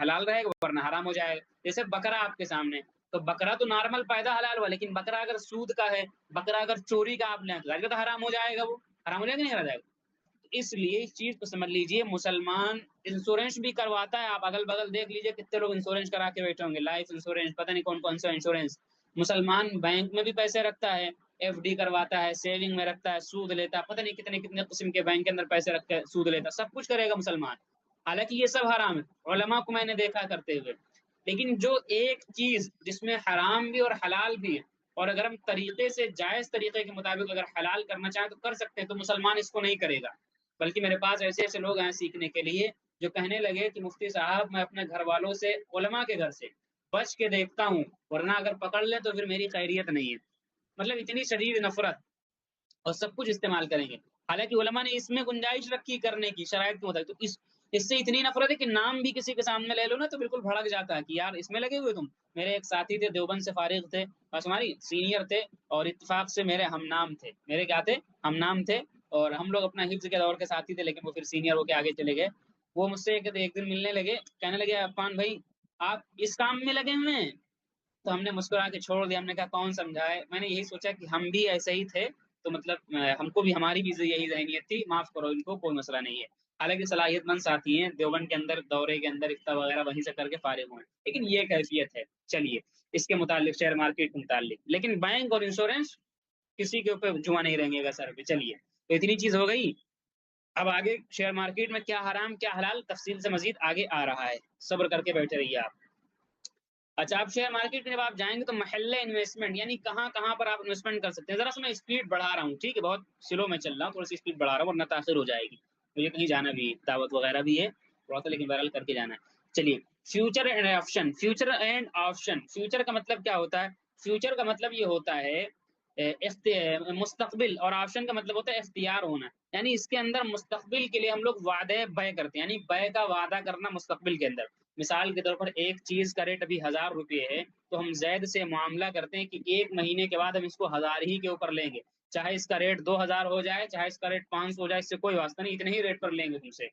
Speaker 1: حلال رہے گا، ورنہ حرام ہو جائے گا. جیسے بکرا آپ کے سامنے، تو بکرا تو نارمل پیدا حلال ہوا، لیکن بکرا اگر سود کا ہے، بکرا اگر چوری کا آپ لیں تو حرام ہو جائے گا. وہ حرام ہو جائے گا نہیں ہو جائے گا. اس لیے اس چیز کو سمجھ لیجئے، مسلمان انشورنس بھی کرواتا ہے. آپ اگل بغل دیکھ لیجئے کتنے لوگ انشورنس کرا کے بیٹھے ہوں گے، لائف انشورنس، پتہ نہیں کون کون سا انشورنس. مسلمان بینک میں بھی پیسے رکھتا ہے، ایف ڈی کرواتا ہے، سیونگ میں رکھتا ہے، سود لیتا ہے، پتہ نہیں کتنے کتنے قسم کے بینک کے اندر پیسے رکھ کے سود لیتا ہے. سب کچھ کرے گا مسلمان، حالانکہ یہ سب حرام ہے. علماء کو میں نے دیکھا کرتے ہوئے. لیکن جو ایک چیز جس میں حرام بھی اور حلال بھی ہے، اور اگر ہم طریقے سے جائز طریقے کے مطابق اگر حلال کرنا چاہیں تو کر سکتے ہیں، تو مسلمان اس کو نہیں کرے گا. بلکہ میرے پاس ایسے ایسے لوگ ہیں سیکھنے کے لیے جو کہنے لگے کہ مفتی صاحب میں اپنے گھر والوں سے، علماء کے گھر سے بچ کے دیکھتا ہوں، ورنہ اگر پکڑ لیں تو پھر میری خیریت نہیں ہے. مطلب اتنی شدید نفرت، اور سب کچھ استعمال کریں گے. حالانکہ علماء نے اس میں گنجائش رکھی کرنے کی شرائط کے مطابق. تو اس سے اتنی نفرت ہے کہ نام بھی کسی کے سامنے لے لو نا تو بالکل بھڑک جاتا ہے کہ یار اس میں لگے ہوئے تم. میرے ایک ساتھی تھے، دیوبند سے فارغ تھے، بس ہماری سینئر تھے، اور اتفاق سے میرے ہم نام تھے. میرے کیا تھے؟ ہم نام تھے. اور ہم لوگ اپنا حفظ کے دور کے ساتھی تھے، لیکن وہ پھر سینئر ہو کے آگے چلے گئے. وہ مجھ سے ایک دن ملنے لگے، کہنے لگے عفان بھائی آپ اس کام میں لگے ہوئے ہیں. تو ہم نے مسکرا کے چھوڑ دیا. ہم نے کہا کون سمجھائے. میں نے یہی سوچا کہ ہم بھی ایسے ہی تھے، تو مطلب ہم کو بھی، ہماری بھی یہی ذہنیت تھی، معاف کرو ان کو، کوئی مسئلہ نہیں ہے. حالانکہ صلاحیت مند ساتھی ہیں، دیوبند کے اندر دورے کے اندر افتاء وغیرہ وہیں سے کر کے فارغ ہوئے ہیں. لیکن یہ کیفیت ہے. چلیے اس کے متعلق، شیئر مارکیٹ کے متعلق. لیکن بینک اور انشورنس کسی کے اوپر جمعہ نہیں رہیں گے سر پہ. چلیے تو اتنی چیز ہو گئی. اب آگے شیئر مارکیٹ میں کیا حرام کیا حلال، تفصیل سے مزید آگے آ رہا ہے، صبر کر کے بیٹھے رہیے آپ. اچھا، آپ شیئر مارکیٹ میں جب آپ جائیں گے تو محل انویسٹمنٹ، یعنی کہاں کہاں پر آپ انویسٹمنٹ کر سکتے ہیں. ذرا سا میں اسپیڈ بڑھا رہا ہوں، ٹھیک ہے، بہت سلو میں چل رہا ہوں، تھوڑی سی اسپیڈ بڑھا رہا ہوں ورنہ تاخیر ہو جائے گی. مجھے کہیں جانا بھی، دعوت وغیرہ بھی ہے تھوڑا سا، لیکن بہرحال کر کے جانا ہے. چلیے، future and option. Future and option, future کا مطلب کیا ہوتا ہے؟ فیوچر کا مطلب یہ ہوتا ہے مستقبل، اور آپشن کا مطلب ہوتا ہے اختیار ہونا. یعنی اس کے اندر مستقبل کے لیے ہم لوگ وعدے بے کرتے ہیں، یعنی بے کا وعدہ کرنا مستقبل کے اندر. مثال کے طور پر ایک چیز کا ریٹ ابھی 1000 روپے ہے، تو ہم زید سے معاملہ کرتے ہیں کہ ایک مہینے کے بعد ہم اس کو 1000 ہی کے اوپر لیں گے، چاہے اس کا ریٹ 2000 ہو جائے، چاہے اس کا ریٹ 500 ہو جائے، اس سے کوئی واسطہ نہیں، اتنے ہی ریٹ پر لیں گے تم سے.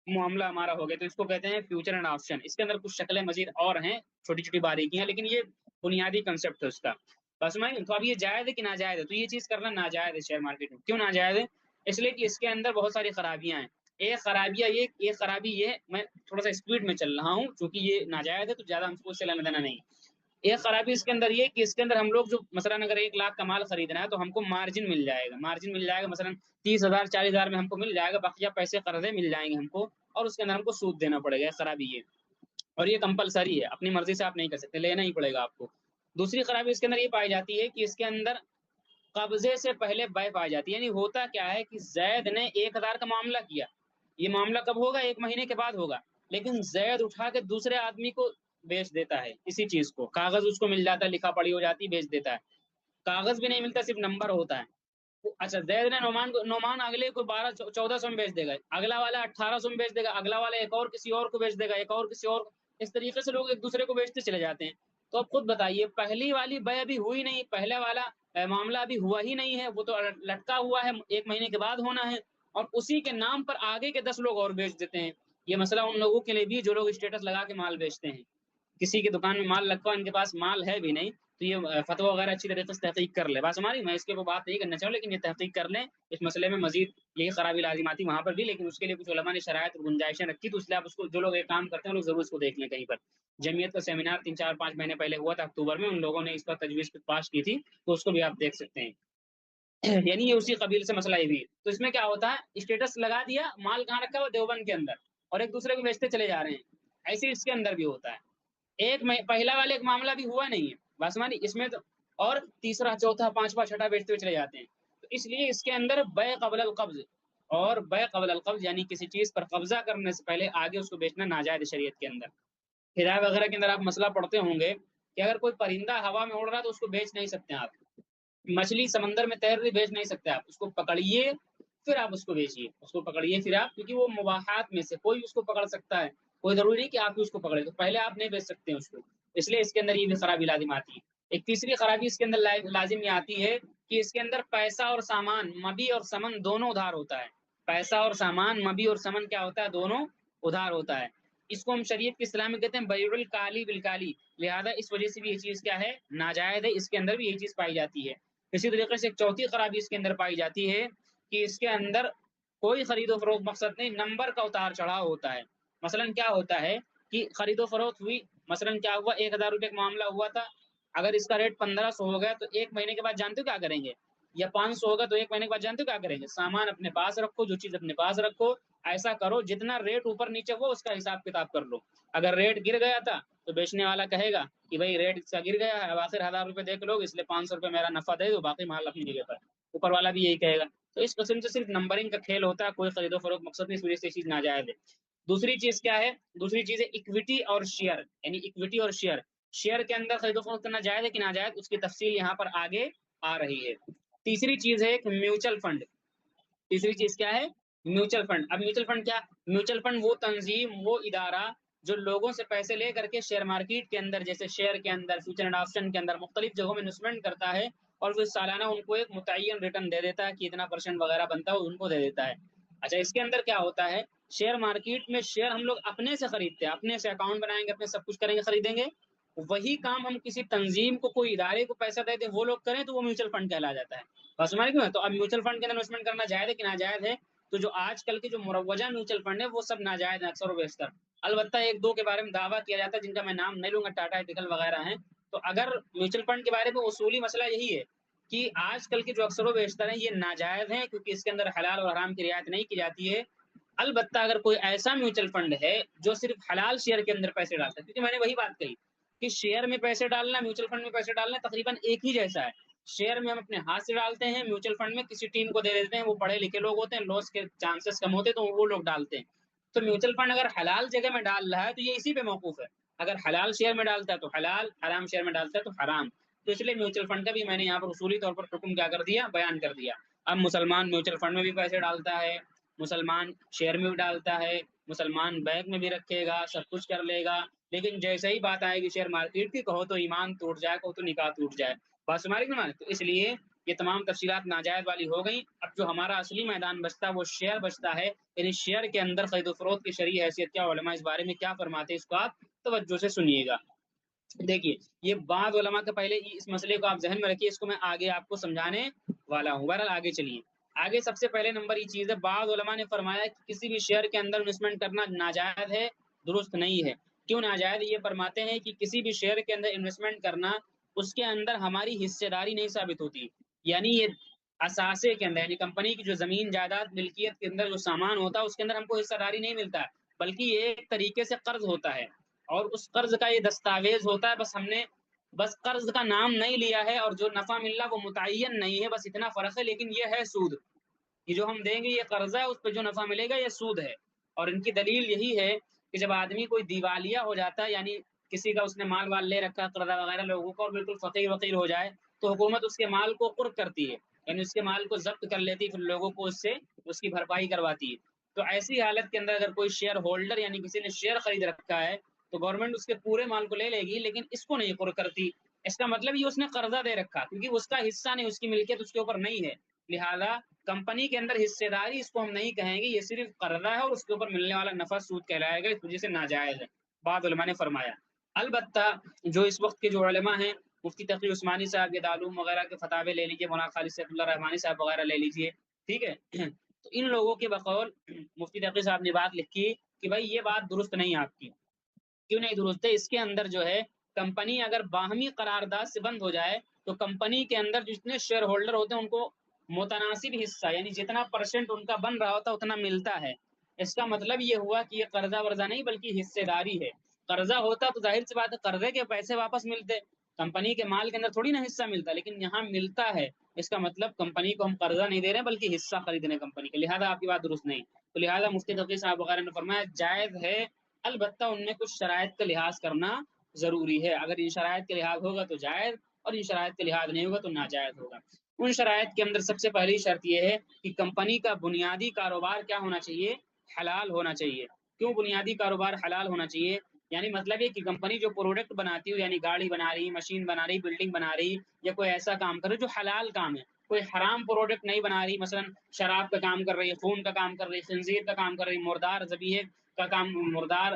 Speaker 1: معاملہ ہمارا ہو گیا. تو اس کو کہتے ہیں فیوچر اینڈ آپشن. اس کے اندر کچھ شکلیں مزید اور ہیں، چھوٹی چھوٹی باریکیاں، لیکن یہ بنیادی کنسپٹ ہے اس کا. بس میں تو اب یہ جائز ہے کہ ناجائز ہے؟ تو یہ چیز کرنا ناجائز ہے شیئر مارکیٹ میں. کیوں ناجائز ہے؟ اس لیے کہ اس کے اندر بہت ساری خرابیاں ہیں. ایک خرابی یہ، میں تھوڑا سا اسپیڈ میں چل رہا ہوں کیونکہ یہ ناجائز ہے تو زیادہ ہم کو اس سے لینا دینا نہیں. ایک خرابی اس کے اندر یہ کہ اس کے اندر ہم لوگ جو مثلاً اگر 1 لاکھ کا مال خریدنا ہے تو ہم کو مارجن مل جائے گا. مارجن مل جائے گا مثلاً 30,000 40,000 میں ہم کو مل جائے گا، بقیہ پیسے قرضے مل جائیں گے ہم کو، اور اس کے اندر ہم کو سود دینا پڑے گا. خرابی یہ، اور یہ کمپلسری ہے، اپنی مرضی سے آپ نہیں کر سکتے، لینا ہی پڑے گا آپ کو. دوسری خرابی اس کے اندر یہ پائی جاتی ہے کہ اس کے اندر قبضے سے پہلے بے پائی جاتی ہے. یعنی ہوتا کیا ہے کہ زید نے 1000 کا معاملہ کیا، یہ معاملہ کب ہوگا؟ 1 مہینے کے بعد ہوگا. لیکن زید اٹھا کے دوسرے آدمی کو بیچ دیتا ہے اسی چیز کو. کاغذ اس کو مل جاتا ہے، لکھا پڑھی ہو جاتی، بیچ دیتا ہے. کاغذ بھی نہیں ملتا، صرف نمبر ہوتا ہے. اچھا، زید نے نعمان اگلے کو 1400 میں بیچ دے گا، اگلا والا 1800 میں بیچ دے گا، اگلا والا ایک اور کسی اور کو بیچ دے گا، ایک اور کسی اور. اس طریقے سے لوگ ایک دوسرے کو بیچتے چلے جاتے ہیں. تو اب خود بتائیے، پہلی والی بے ابھی ہوئی نہیں، پہلا والا معاملہ ابھی ہوا ہی نہیں ہے، وہ تو لٹکا ہوا ہے، 1 مہینے کے بعد ہونا ہے، اور اسی کے نام پر آگے کے 10 لوگ اور بیچ دیتے ہیں. یہ مسئلہ ان لوگوں کے لیے بھی جو لوگ اسٹیٹس لگا کے مال بیچتے ہیں. کسی کی دکان میں مال رکھا، ان کے پاس مال ہے بھی نہیں، تو یہ فتویٰ وغیرہ اچھی طریقے سے تحقیق کر لے. بس ہماری، میں اس کے اوپر بات نہیں کرنا چاہوں، لیکن یہ تحقیق کر لیں اس مسئلے میں. مزید یہی خرابی لازم آتی وہاں پر بھی، لیکن اس کے لیے کچھ علماء نے شرائط اور گنجائشیں رکھی، تو اس لیے آپ اس کو، جو لوگ ایک کام کرتے ہیں لوگ ضرور اس کو دیکھ لیں. کہیں پر جمعیت کا سیمینار 3 4 5 مہینے پہلے ہوا تھا اکتوبر میں، ان لوگوں نے اس پر تجویز پاس کی تھی، تو اس کو بھی آپ دیکھ سکتے ہیں. یعنی یہ اسی قبیل سے مسئلہ یہ بھی. تو اس میں کیا ہوتا ہے، اسٹیٹس لگا دیا، مال کہاں رکھا ہوا؟ دیوبند کے اندر، اور ایک دوسرے کو بیچتے چلے جا رہے ہیں. ایسے اس کے اندر بھی ہوتا ہے. پہلا والے ایک معاملہ بھی ہوا نہیں ہے باسمانی اس میں تو، اور تیسرا چوتھا پانچواں چھٹا بیچتے ہوئے چلے جاتے ہیں. تو اس لیے اس کے اندر بے قبل القبض، اور بے قبل القبض یعنی کسی چیز پر قبضہ کرنے سے پہلے آگے اس کو بیچنا ناجائز شریعت کے اندر. ہدایہ وغیرہ کے اندر آپ مسئلہ پڑھتے ہوں گے کہ اگر کوئی پرندہ ہوا میں اڑ رہا ہے تو اس کو بیچ نہیں سکتے آپ. مچھلی سمندر میں تیر رہی، بیچ نہیں سکتے آپ. اس کو پکڑیے، پھر آپ اس کو بیچیے، اس کو پکڑیے پھر آپ، کیونکہ وہ مباحات میں سے کوئی اس کو پکڑ سکتا ہے، کوئی ضروری نہیں کہ آپ ہی اس کو پکڑے، تو پہلے آپ نہیں بیچ سکتے ہیں اس کو، اس لیے اس کے اندر یہ بھی خرابی لازم آتی ہے۔ ایک تیسری خرابی اس کے اندر لازم یہ آتی ہے کہ اس کے اندر پیسہ اور سامان، مبی اور ثمن دونوں ادھار ہوتا ہے، پیسہ اور سامان، مبی اور ثمن کیا ہوتا ہے؟ دونوں ادھار ہوتا ہے۔ اس کو ہم شریعت کی اصطلاح میں کہتے ہیں بیع الکالی بالکالی، لہذا اس وجہ سے بھی یہ چیز کیا ہے؟ ناجائز ہے، اس کے اندر بھی یہ چیز پائی جاتی ہے۔ اسی طریقے سے ایک چوتھی خرابی اس کے اندر پائی جاتی ہے کہ اس کے اندر کوئی خرید و فروخت مقصد نہیں، نمبر کا اتار چڑھاؤ ہوتا ہے۔ مثلا کیا ہوتا ہے کہ خرید و فروخت ہوئی، مثلا کیا ہوا، 1000 روپے کا معاملہ ہوا تھا، اگر اس کا ریٹ 1500 ہو گیا تو ایک مہینے کے بعد جانتے ہو کیا کریں گے؟ یا 500 ہوگا تو ایک مہینے کے بعد جانتے ہو کیا کریں گے؟ سامان اپنے پاس رکھو، جو چیز اپنے پاس رکھو، ایسا کرو جتنا ریٹ اوپر نیچے ہو اس کا حساب کتاب کر لو۔ اگر ریٹ گر گیا تھا تو بیچنے والا کہے گا کہ بھائی ریٹ اس کا گر گیا ہے، اب آخر 1000 روپے دیکھ لو، اس لیے 500 روپے میرا نفع دے دو، باقی مال اپنی جگہ پر، اوپر والا بھی یہی کہے گا۔ تو اس قسم سے صرف نمبرنگ کا کھیل ہوتا ہے، کوئی خرید و فروخت مقصد نہیں، اس وجہ سے یہ چیز ناجائز ہے۔ دوسری چیز کیا ہے؟ دوسری چیز ہے اکویٹی اور شیئر، یعنی اکویٹی اور شیئر، شیئر کے اندر خرید و فروخت کرنا جائز ہے کہ ناجائز، اس کی تفصیل یہاں پر آگے آ رہی ہے۔ تیسری چیز ہے ایک میوچل فنڈ، تیسری چیز کیا ہے؟ Mutual fund. اب میوچل فنڈ کیا؟ میوچل فنڈ وہ تنظیم، وہ ادارہ جو لوگوں سے پیسے لے کر کے شیئر مارکیٹ کے اندر، جیسے شیئر کے اندر، فیوچر اینڈ آپشن کے اندر مختلف جگہوں میں انویسٹمنٹ کرتا ہے، اور پھر سالانہ ان کو ایک متعین ریٹرن دے دیتا ہے کہ اتنا پرسنٹ وغیرہ بنتا ہے ان کو دے دیتا ہے۔ اچھا، اس کے اندر کیا ہوتا ہے؟ شیئر مارکیٹ میں شیئر ہم لوگ اپنے سے خریدتے ہیں، اپنے سے اکاؤنٹ بنائیں گے، اپنے سب کچھ کریں گے، خریدیں گے، وہی کام ہم کسی تنظیم کو، کوئی ادارے کو پیسہ دے دیں، وہ لوگ کریں تو وہ میوچل فنڈ کہلا جاتا ہے۔ بس ہمارے کیوں ہے؟ تو اب میوچل فنڈ کے اندر انویسٹمنٹ کرنا جائز ہے کہ ناجائز ہے؟ تو جو آج کل کے جو مروجہ میوچل فنڈ ہے وہ سب ناجائز ہیں اکثر و بیشتر، البتہ ایک دو کے بارے میں دعویٰ کیا جاتا ہے جن کا میں نام نہیں لوں گا، ٹاٹا ایتھیکل وغیرہ ہیں۔ تو اگر میوچل فنڈ کے بارے میں اصولی مسئلہ یہی ہے کہ آج کل کے جو اکثر و بیشتر ہیں یہ ناجائز ہیں، کیونکہ اس کے اندر حلال اور حرام کی رعایت نہیں کی جاتی ہے۔ البتہ اگر کوئی ایسا میوچل فنڈ ہے جو صرف حلال شیئر کے اندر پیسے ڈالتا ہے، کیونکہ میں نے وہی بات کہی کہ شیئر میں پیسے ڈالنا، میوچل فنڈ میں پیسے ڈالنا تقریباً ایک ہی جیسا ہے۔ شیئر میں ہم اپنے ہاتھ سے ڈالتے ہیں، میوچل فنڈ میں کسی ٹیم کو دے دیتے ہیں، وہ پڑھے لکھے لوگ ہوتے ہیں، لاس کے چانسز کم ہوتے ہیں تو وہ لوگ ڈالتے ہیں۔ تو میوچل فنڈ اگر حلال جگہ میں ڈال رہا ہے تو یہ اسی پہ موقوف ہے، اگر حلال شیئر میں ڈالتا ہے تو حلال، حرام شیئر میں ڈالتا ہے تو حرام۔ تو اس لیے میوچل فنڈ کا بھی میں نے یہاں پر اصولی طور پر حکم کیا کر دیا، بیان کر دیا۔ اب مسلمان میوچل فنڈ میں بھی پیسے ڈالتا ہے، مسلمان شیئر میں بھی ڈالتا ہے، مسلمان بینک میں بھی رکھے گا، سب کچھ کر لے گا، لیکن جیسے ہی بات آئے گی شیئر مارکیٹ کی، کہو تو ایمان ٹوٹ جائے، کہو تو نکاح ٹوٹ جائے، بات سمجھ میں۔ تو اس لیے یہ تمام تفصیلات ناجائز والی ہو گئیں۔ اب جو ہمارا اصلی میدان بچتا ہے وہ شیئر بچتا ہے، یعنی شیئر کے اندر خرید و فروخت کی شرعی حیثیت کیا، علماء اس بارے میں کیا فرماتے ہیں، اس کو آپ توجہ سے سنیے گا۔ دیکھیے، یہ بعض علماء کا، پہلے اس مسئلے کو آپ ذہن میں رکھیے، اس کو میں آگے آپ کو سمجھانے والا ہوں۔ بہرحال آگے چلیے، آگے سب سے پہلے نمبر یہ چیز ہے، بعض علماء نے فرمایا کہ کسی بھی شیئر کے اندر انویسٹمنٹ کرنا ناجائز ہے، درست نہیں ہے۔ کیوں ناجائز؟ یہ فرماتے ہیں کہ کسی بھی شیئر کے اندر انویسٹمنٹ کرنا، اس کے اندر ہماری حصے داری نہیں ثابت ہوتی، یعنی یہ اثاثے کے اندر، یعنی کمپنی کی جو زمین جائیداد ملکیت کے اندر جو سامان ہوتا ہے اس کے اندر ہم کو حصہ داری نہیں ملتا ہے، بلکہ یہ ایک طریقے سے قرض ہوتا ہے، اور اس قرض کا یہ دستاویز ہوتا ہے، بس ہم نے بس قرض کا نام نہیں لیا ہے، اور جو نفع مل رہا وہ متعین نہیں ہے، بس اتنا فرق ہے، لیکن یہ ہے سود، یہ جو ہم دیں گے یہ قرضہ ہے، اس پہ جو نفع ملے گا یہ سود ہے۔ اور ان کی دلیل یہی ہے کہ جب آدمی کوئی دیوالیہ ہو جاتا ہے، یعنی کسی کا اس نے مال وال لے رکھا قرضہ وغیرہ لوگوں کو، اور بالکل فقیر وقیر ہو جائے، تو حکومت اس کے مال کو قرق کرتی ہے، یعنی اس کے مال کو ضبط کر لیتی ہے، پھر لوگوں کو اس سے اس کی بھرپائی کرواتی ہے۔ تو ایسی حالت کے اندر اگر کوئی شیئر ہولڈر، یعنی کسی نے شیئر خرید رکھا ہے، تو گورنمنٹ اس کے پورے مال کو لے لے گی، لیکن اس کو نہیں قرق کرتی۔ اس کا مطلب یہ اس نے قرضہ دے رکھا، کیونکہ اس کا حصہ نہیں، اس کی ملکیت اس کے اوپر نہیں ہے، لہذا کمپنی کے اندر حصے داری اس کو ہم نہیں کہیں گے، یہ صرف قرضہ ہے، اور اس کے اوپر ملنے والا نفع سود کہلائے گا، اس وجہ سے ناجائز ہے، بعض علماء نے فرمایا۔ البتہ جو اس وقت کے جو علماء ہیں، مفتی تقی عثمانی صاحب کے دارالعلوم وغیرہ کے فتاوے لے لیجیے، مولانا خالد سیف اللہ رحمانی صاحب وغیرہ لے لیجیے، ٹھیک ہے، تو ان لوگوں کے بقول مفتی تقی صاحب نے بات لکھی کہ بھائی یہ بات درست نہیں آپ کی۔ کیوں نہیں درست ہے؟ اس کے اندر جو ہے کمپنی اگر باہمی قرارداد سے بند ہو جائے تو کمپنی کے اندر جتنے شیئر ہولڈر ہوتے ہیں ان کو متناسب حصہ، یعنی جتنا پرسنٹ ان کا بن رہا ہوتا ہے اتنا ملتا ہے۔ اس کا مطلب یہ ہوا کہ یہ قرضہ ورضہ نہیں بلکہ حصے داری ہے۔ قرضہ ہوتا تو ظاہر سی بات ہے قرضے کے پیسے واپس ملتے، کمپنی کے مال کے اندر تھوڑی نا حصہ ملتا، لیکن یہاں ملتا ہے، اس کا مطلب کمپنی کو ہم قرضہ نہیں دے رہے ہیں بلکہ حصہ خرید رہے ہیں کمپنی کے، لہٰذا آپ کی بات درست نہیں۔ تو لہٰذا مفتی تقی صاحب وغیرہ نے فرمایا جائز ہے، البتہ ان میں کچھ شرائط کا لحاظ کرنا ضروری ہے، اگر ان شرائط کے لحاظ ہوگا تو جائز، اور ان شرائط کے لحاظ نہیں ہوگا تو ناجائز ہوگا۔ ان شرائط کے اندر سب سے پہلی شرط یہ ہے کہ کمپنی کا بنیادی کاروبار کیا ہونا چاہیے؟ حلال ہونا چاہیے۔ کیوں بنیادی کاروبار حلال ہونا چاہیے؟ یعنی مطلب یہ کہ کمپنی جو پروڈکٹ بناتی ہو، یعنی گاڑی بنا رہی، مشین بنا رہی، بلڈنگ بنا رہی، یا کوئی ایسا کام کر رہی جو حلال کام ہے، کوئی حرام پروڈکٹ نہیں بنا رہی، مثلا شراب کا کام کر رہی ہے، خون کا کام کر رہی ہے، خنزیر کا کام کر رہی ہے، مردار ذبیحے کا کام، مردار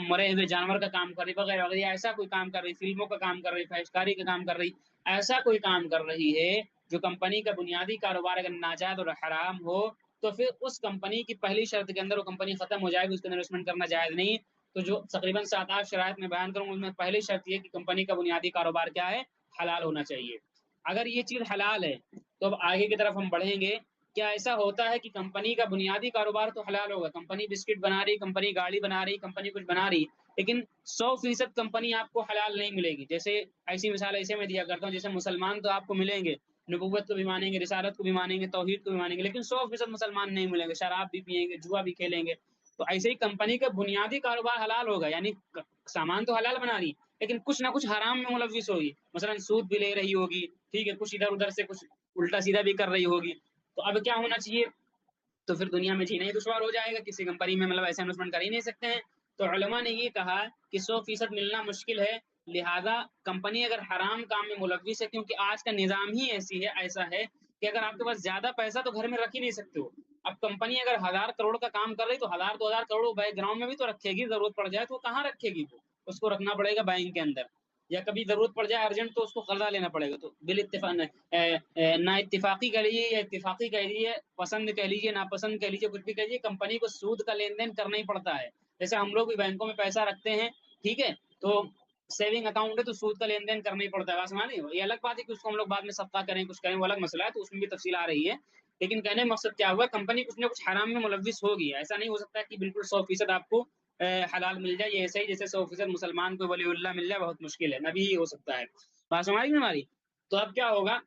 Speaker 1: مرے ہوئے جانور کا کام کر رہی وغیرہ وغیرہ، ایسا کوئی کام کر رہی، فلموں کا کام کر رہی، فحشکاری کا کام کر رہی، ایسا کوئی کام کر رہی ہے جو کمپنی کا بنیادی کاروبار اگر ناجائز اور حرام ہو، تو پھر اس کمپنی کی پہلی شرط کے اندر وہ کمپنی ختم ہو جائے گی، اس کے اندر انویسٹمنٹ کرنا جائز نہیں۔ تو جو تقریباً 7-8 شرائط میں بیان کروں، ان میں پہلی شرط یہ کہ کمپنی کا بنیادی کاروبار کیا ہے؟ حلال ہونا چاہیے۔ اگر یہ چیز حلال ہے تو اب آگے کی طرف ہم بڑھیں گے۔ کیا ایسا ہوتا ہے کہ کمپنی کا بنیادی کاروبار تو حلال ہوگا، کمپنی بسکٹ بنا رہی، کمپنی گاڑی بنا رہی، کمپنی کچھ بنا رہی، لیکن 100% کمپنی آپ کو حلال نہیں ملے گی؟ جیسے ایسی مثال ایسے میں دیا کرتا ہوں، جیسے مسلمان تو آپ کو ملیں گے، نبوت کو بھی مانیں گے، رسالت کو بھی مانیں گے، توحید کو بھی مانیں گے، لیکن 100% مسلمان نہیں ملیں گے، شراب بھی پئیں گے، جوا بھی کھیلیں گے۔ تو ایسے ہی کمپنی کا بنیادی کاروبار حلال ہوگا، یعنی سامان تو حلال بنا رہی، لیکن کچھ نہ کچھ حرام میں ملوث ہوگی، مثلا سود بھی لے رہی ہوگی، ٹھیک ہے، کچھ ادھر ادھر سے کچھ الٹا سیدھا بھی کر رہی ہوگی۔ تو اب کیا ہونا چاہیے؟ تو پھر دنیا میں جینا ہی دشوار ہو جائے گا، کسی کمپنی میں مطلب ایسے انویسٹمنٹ کر ہی نہیں سکتے ہیں۔ تو علماء نے یہ کہا کہ 100% ملنا مشکل ہے، لہذا کمپنی اگر حرام کام میں ملوث ہے، کیونکہ آج کا نظام ہی ایسا ہے کہ اگر آپ کے پاس زیادہ پیسہ تو گھر میں رکھ ہی نہیں سکتے ہو۔ اب کمپنی اگر 1000 کروڑ کا کام کر رہی تو 1000-2000 کروڑ بیک گراؤنڈ میں بھی تو رکھے گی، ضرورت پڑ جائے تو وہ کہاں رکھے گی؟ وہ اس کو رکھنا پڑے گا بینک کے اندر، یا کبھی ضرورت پڑ جائے ارجنٹ تو اس کو قرضہ لینا پڑے گا۔ تو بال اتفاق نا اتفاقی کہہ لیجیے یا اتفاقی کہہ لیجیے، پسند کہہ لیجیے ناپسند کہہ لیجیے، کچھ بھی کہہ لیجیے، کمپنی کو سود کا لین دین کرنا ہی پڑتا ہے۔ جیسے ہم لوگ بھی بینکوں میں پیسہ رکھتے ہیں، ٹھیک ہے، تو سیونگ اکاؤنٹ ہے تو سود کا لین دین کرنا ہی پڑتا ہے، بات سمجھ نہیں؟ یہ الگ بات ہے کہ اس کو ہم لوگ بعد میں صدقہ کریں، کچھ کریں، وہ الگ مسئلہ ہے، تو اس میں بھی تفصیل آ رہی ہے۔ لیکن کہنے مقصد کیا ہوا، کمپنی کچھ نہ کچھ حرام میں ملوث ہوگی، ایسا نہیں ہو سکتا کہ بالکل 100% آپ کو حلال مل جائے۔ یہ ایسا ہی جیسے 100% مسلمان کو ولی اللہ مل جائے، بہت مشکل ہے، نبی ہی ہو سکتا ہے، بات سمجھ رہی ہے ہماری؟ تو اب کیا ہوگا،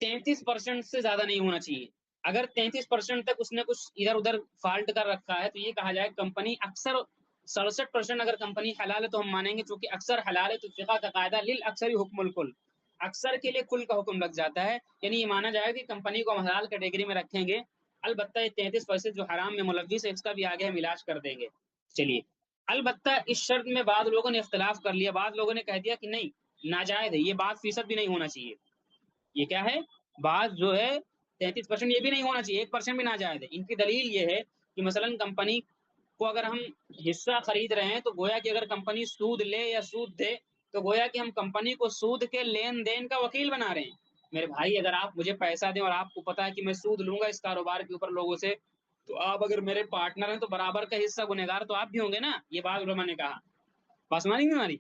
Speaker 1: 33% سے زیادہ نہیں ہونا چاہیے۔ اگر 33% تک اس نے کچھ ادھر ادھر فالٹ کر رکھا ہے تو یہ کہا جائے کمپنی اکثر 67% اگر کمپنی حلال ہے تو ہم مانیں گے، چونکہ اکثر حلال ہے تو فقہ کا قاعدہ للاکثر حکم الکل، اکثر کے لیے کل کا حکم لگ جاتا ہے، یعنی یہ مانا جائے گا کہ کمپنی کو ہم حلال کیٹیگری میں رکھیں گے، البتہ یہ 33% جو حرام میں ملوث ہے اس کا بھی آگے ہم علاج کر دیں گے۔ چلیے، البتہ اس شرط میں بعض لوگوں نے اختلاف کر لیا، بعض لوگوں نے کہہ دیا کہ نہیں، ناجائز ہے، یہ 5% بھی نہیں ہونا چاہیے۔ یہ کیا ہے؟ بعض جو ہے 33% یہ بھی نہیں ہونا چاہیے، 1% بھی ناجائز ہے۔ ان کی دلیل یہ ہے کہ مثلا کمپنی کو اگر ہم حصہ خرید رہے ہیں تو گویا کہ اگر کمپنی سود لے یا سود دے تو گویا کہ ہم کمپنی کو سود کے لین دین کا وکیل بنا رہے ہیں۔ میرے بھائی، اگر آپ مجھے پیسہ دیں اور آپ کو پتا ہے کہ میں سود لوں گا اس کاروبار کے اوپر لوگوں سے، تو آپ اگر میرے پارٹنر ہیں تو برابر کا حصہ گنہگار تو آپ بھی ہوں گے نا، یہ بات علماء نے کہا، بات سمجھ نہیں ہماری؟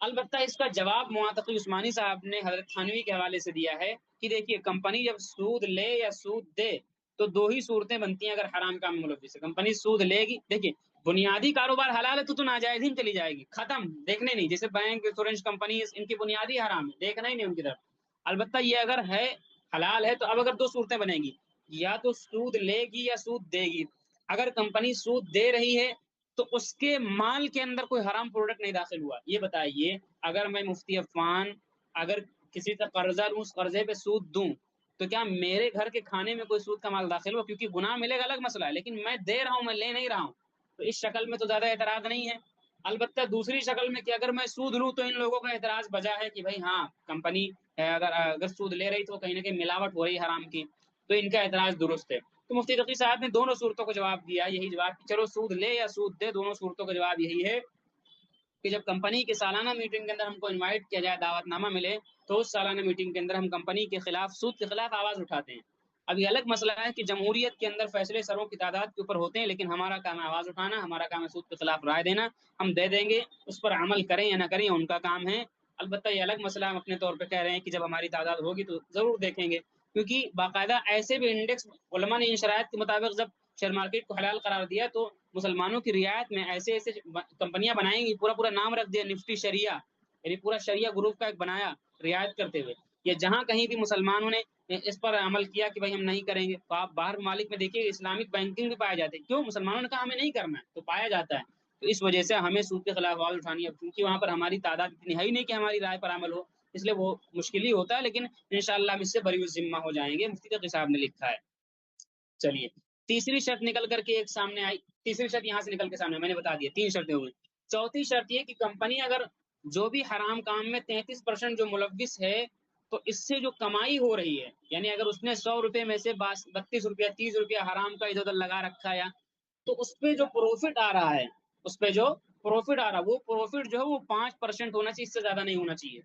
Speaker 1: البتہ اس کا جواب معتقی عثمانی صاحب نے حضرت تھانوی کے حوالے سے دیا ہے کہ دیکھیے، کمپنی جب سود لے یا سود دے تو دو ہی صورتیں بنتی ہیں اگر حرام کام میں ملوث ہے۔ کمپنی سود لے گی، دیکھیے بنیادی کاروبار حلال ہے تو ناجائز ہی چلی جائے گی، ختم، دیکھنے نہیں، جیسے بینک، انشورنس کمپنی، ان کی بنیادی حرام ہے، دیکھنا ہی نہیں ان کی طرف۔ البتہ یہ اگر ہے حلال ہے تو اب اگر دو صورتیں بنیں گی، یا تو سود لے گی یا سود دے گی۔ اگر کمپنی سود دے رہی ہے تو اس کے مال کے اندر کوئی حرام پروڈکٹ نہیں داخل ہوا۔ یہ بتائیے، اگر میں مفتی عفان اگر کسی سے قرضہ لوں، اس قرضے پہ سود دوں، تو کیا میرے گھر کے کھانے میں کوئی سود کا مال داخل ہوا؟ کیونکہ گناہ ملے گا الگ مسئلہ ہے، لیکن میں دے رہا ہوں، میں لے نہیں رہا ہوں، تو اس شکل میں تو زیادہ اعتراض نہیں ہے۔ البتہ دوسری شکل میں کہ اگر میں سود لوں تو ان لوگوں کا اعتراض بجا ہے کہ بھائی ہاں، کمپنی اگر سود لے رہی تو کہیں نہ کہیں ملاوٹ ہو رہی حرام کی، تو ان کا اعتراض درست ہے۔ تو مفتی تقی صاحب نے دونوں صورتوں کو جواب دیا، یہی جواب کہ چلو سود لے یا سود دے، دونوں صورتوں کا جواب یہی ہے کہ جب کمپنی کی سالانہ میٹنگ کے اندر ہم کو انوائٹ کیا جائے، دعوت نامہ ملے، تو اس سالانہ میٹنگ کے اندر ہم کمپنی کے خلاف، سود کے خلاف آواز اٹھاتے ہیں۔ اب یہ الگ مسئلہ ہے کہ جمہوریت کے اندر فیصلے سروں کی تعداد کے اوپر ہوتے ہیں، لیکن ہمارا کام ہے آواز اٹھانا، ہمارا کام ہے سود کے خلاف رائے دینا، ہم دے دیں گے، اس پر عمل کریں یا نہ کریں ان کا کام ہے۔ البتہ یہ الگ مسئلہ ہم اپنے طور پہ کہہ رہے ہیں کہ جب ہماری تعداد ہوگی تو ضرور دیکھیں گے، کیونکہ باقاعدہ ایسے بھی انڈیکس علماء نے ان شرائط کے مطابق جب شیئر مارکیٹ کو حلال قرار دیا تو مسلمانوں کی رعایت میں ایسے ایسے کمپنیاں بنائیں گی، پورا پورا نام رکھ دیا نفٹی شریعہ، یعنی پورا شریعہ گروپ کا ایک بنایا رعایت کرتے ہوئے۔ یہ جہاں کہیں بھی مسلمانوں نے اس پر عمل کیا کہ بھائی ہم نہیں کریں گے، تو آپ باہر ممالک میں دیکھیے اسلامک بینکنگ بھی پائے جاتے ہیں، کیوں؟ مسلمانوں نے کہا ہمیں نہیں کرنا ہے تو پایا جاتا ہے۔ تو اس وجہ سے ہمیں سود کے خلاف آواز اٹھانی ہے، کیونکہ وہاں پر ہماری تعداد اتنی ہے ہی نہیں کہ ہماری رائے پر عمل ہو۔ اس لیے وہ مشکل ہی ہوتا ہے، لیکن انشاءاللہ ہم اس سے بری الذمہ ہو جائیں گے، مفتی تقی صاحب نے لکھا ہے۔ چلیے تیسری شرط نکل کر کے ایک سامنے آئی، تیسری شرط یہاں سے نکل کے سامنے، میں نے بتا دیا 3 شرطیں ہوئی۔ چوتھی شرط یہ کہ کمپنی اگر جو بھی حرام کام میں 33% جو ملوث ہے، تو اس سے جو کمائی ہو رہی ہے، یعنی اگر اس نے 100 روپے میں سے 32 روپیہ 30 روپیہ حرام کا ادھر ادھر لگا رکھا ہے، تو اس پہ جو پروفٹ آ رہا ہے، اس پہ جو پروفٹ آ رہا ہے، وہ پروفٹ جو ہے وہ 5% ہونا چاہیے، اس سے زیادہ نہیں ہونا چاہیے۔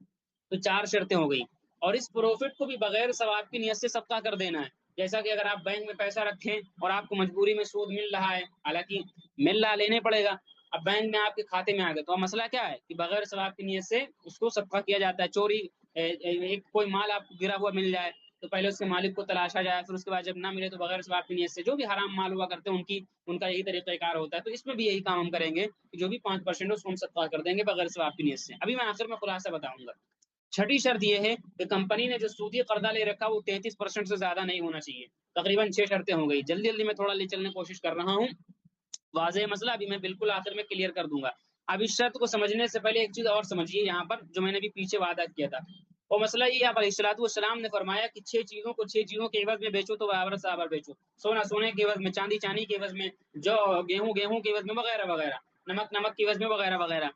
Speaker 1: تو 4 شرطیں ہو گئی، اور اس پروفٹ کو بھی بغیر ثواب کی نیت سے صدقہ کر دینا ہے۔ جیسا کہ اگر آپ بینک میں پیسہ رکھیں اور آپ کو مجبوری میں سود مل رہا ہے، حالانکہ مل رہا لینے پڑے گا، اب بینک میں آپ کے کھاتے میں آ گئے، تو اب مسئلہ کیا ہے کہ بغیر ثواب کی نیت سے اس کو صدقہ کیا جاتا ہے۔ چوری ایک کوئی مال آپ کو گرا ہوا مل جائے تو پہلے اس کے مالک کو تلاشا جائے، پھر اس کے بعد جب نہ ملے تو بغیر ثواب کی نیت سے جو بھی حرام مال ہوا کرتے ہیں ان کا یہی طریقہ کار ہوتا ہے۔ تو اس میں بھی یہی کام ہم کریں گے کہ جو بھی 5% اس کو ہم صدقہ کر دیں گے بغیر ثواب کی نیت سے۔ ابھی میں آخر میں خلاصہ بتاؤں گا۔ چھٹی شرط یہ ہے کہ کمپنی نے جو سودی قرضہ لے رکھا وہ 33% سے زیادہ نہیں ہونا چاہیے۔ تقریباً 6 شرطیں ہو گئی، جلدی جلدی میں تھوڑا لے چلنے کی کوشش کر رہا ہوں، واضح مسئلہ ابھی میں بالکل آخر میں کلیئر کر دوں گا۔ اب اس شرط کو سمجھنے سے پہلے ایک چیز اور سمجھیے یہاں پر، جو میں نے بھی پیچھے وعدہ کیا تھا، وہ مسئلہ یہ ہے، علیہ السلام نے فرمایا کہ 6 چیزوں کے عوض میں بیچو تو برابر برابر بیچو، سونا سونے کے عوض میں، چاندی چاندی کے عوض میں، جو گیہوں کے عوض میں، وغیرہ وغیرہ، نمک کے عوض میں، وغیرہ وغیرہ۔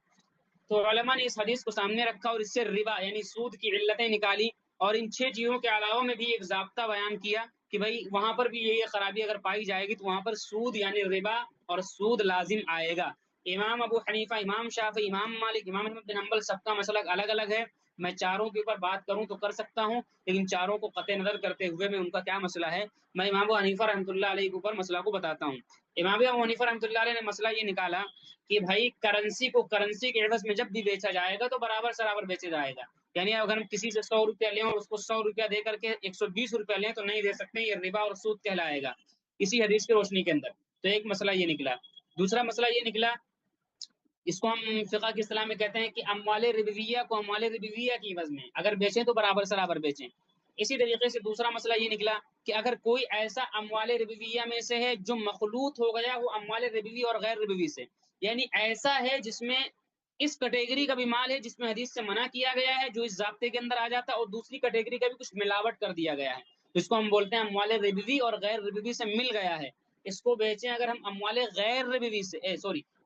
Speaker 1: تو علماء نے اس حدیث کو سامنے رکھا اور اس سے ربا یعنی سود کی علتیں نکالی، اور ان 6 چیزوں کے علاوہ میں بھی ایک ضابطہ بیان کیا کہ بھائی وہاں پر بھی یہ خرابی اگر پائی جائے گی تو وہاں پر سود یعنی ربا اور سود لازم آئے گا۔ امام ابو حنیفہ، امام شافعی، امام مالک، امام احمد بن حنبل سب کا مسلک الگ الگ ہے، میں چاروں کے اوپر بات کروں تو کر سکتا ہوں، لیکن چاروں کو قطع نظر کرتے ہوئے میں ان کا کیا مسئلہ ہے، میں امام ابو حنیفہ رحمۃ اللہ علیہ کے اوپر مسئلہ کو بتاتا ہوں۔ امام ابو حنیفہ رحمۃ اللہ علیہ نے مسئلہ یہ نکالا کہ بھائی کرنسی کو کرنسی کے عوض میں جب بھی بیچا جائے گا تو برابر بیچا جائے گا، یعنی اگر ہم کسی سے 100 روپیہ لیں اور اس کو 100 روپیہ دے کر کے 120 روپیہ لیں تو نہیں دے سکتے، یہ ربا اور سود کہلائے گا اسی حدیث کی روشنی کے اندر۔ تو ایک مسئلہ یہ نکلا۔ دوسرا مسئلہ یہ نکلا، اس کو ہم فقہ کی اصطلاح میں کہتے ہیں کہ اموال ربویہ کو اموال ربویہ کی عوض میں اگر بیچیں تو برابر بیچیں۔ اسی طریقے سے دوسرا مسئلہ یہ نکلا کہ اگر کوئی ایسا اموال ربویہ میں سے ہے جو مخلوط ہو گیا وہ اموال ربوی اور غیر ربوی سے، یعنی ایسا ہے جس میں اس کیٹیگری کا بھی مال ہے جس میں حدیث سے منع کیا گیا ہے جو اس ضابطے کے اندر آ جاتا ہے، اور دوسری کیٹیگری کا بھی کچھ ملاوٹ کر دیا گیا ہے، اس کو ہم بولتے ہیں اموال ربوی اور غیر ربوی سے مل گیا ہے، اس کو بیچیں اگر ہم اموال غیر ربوی سے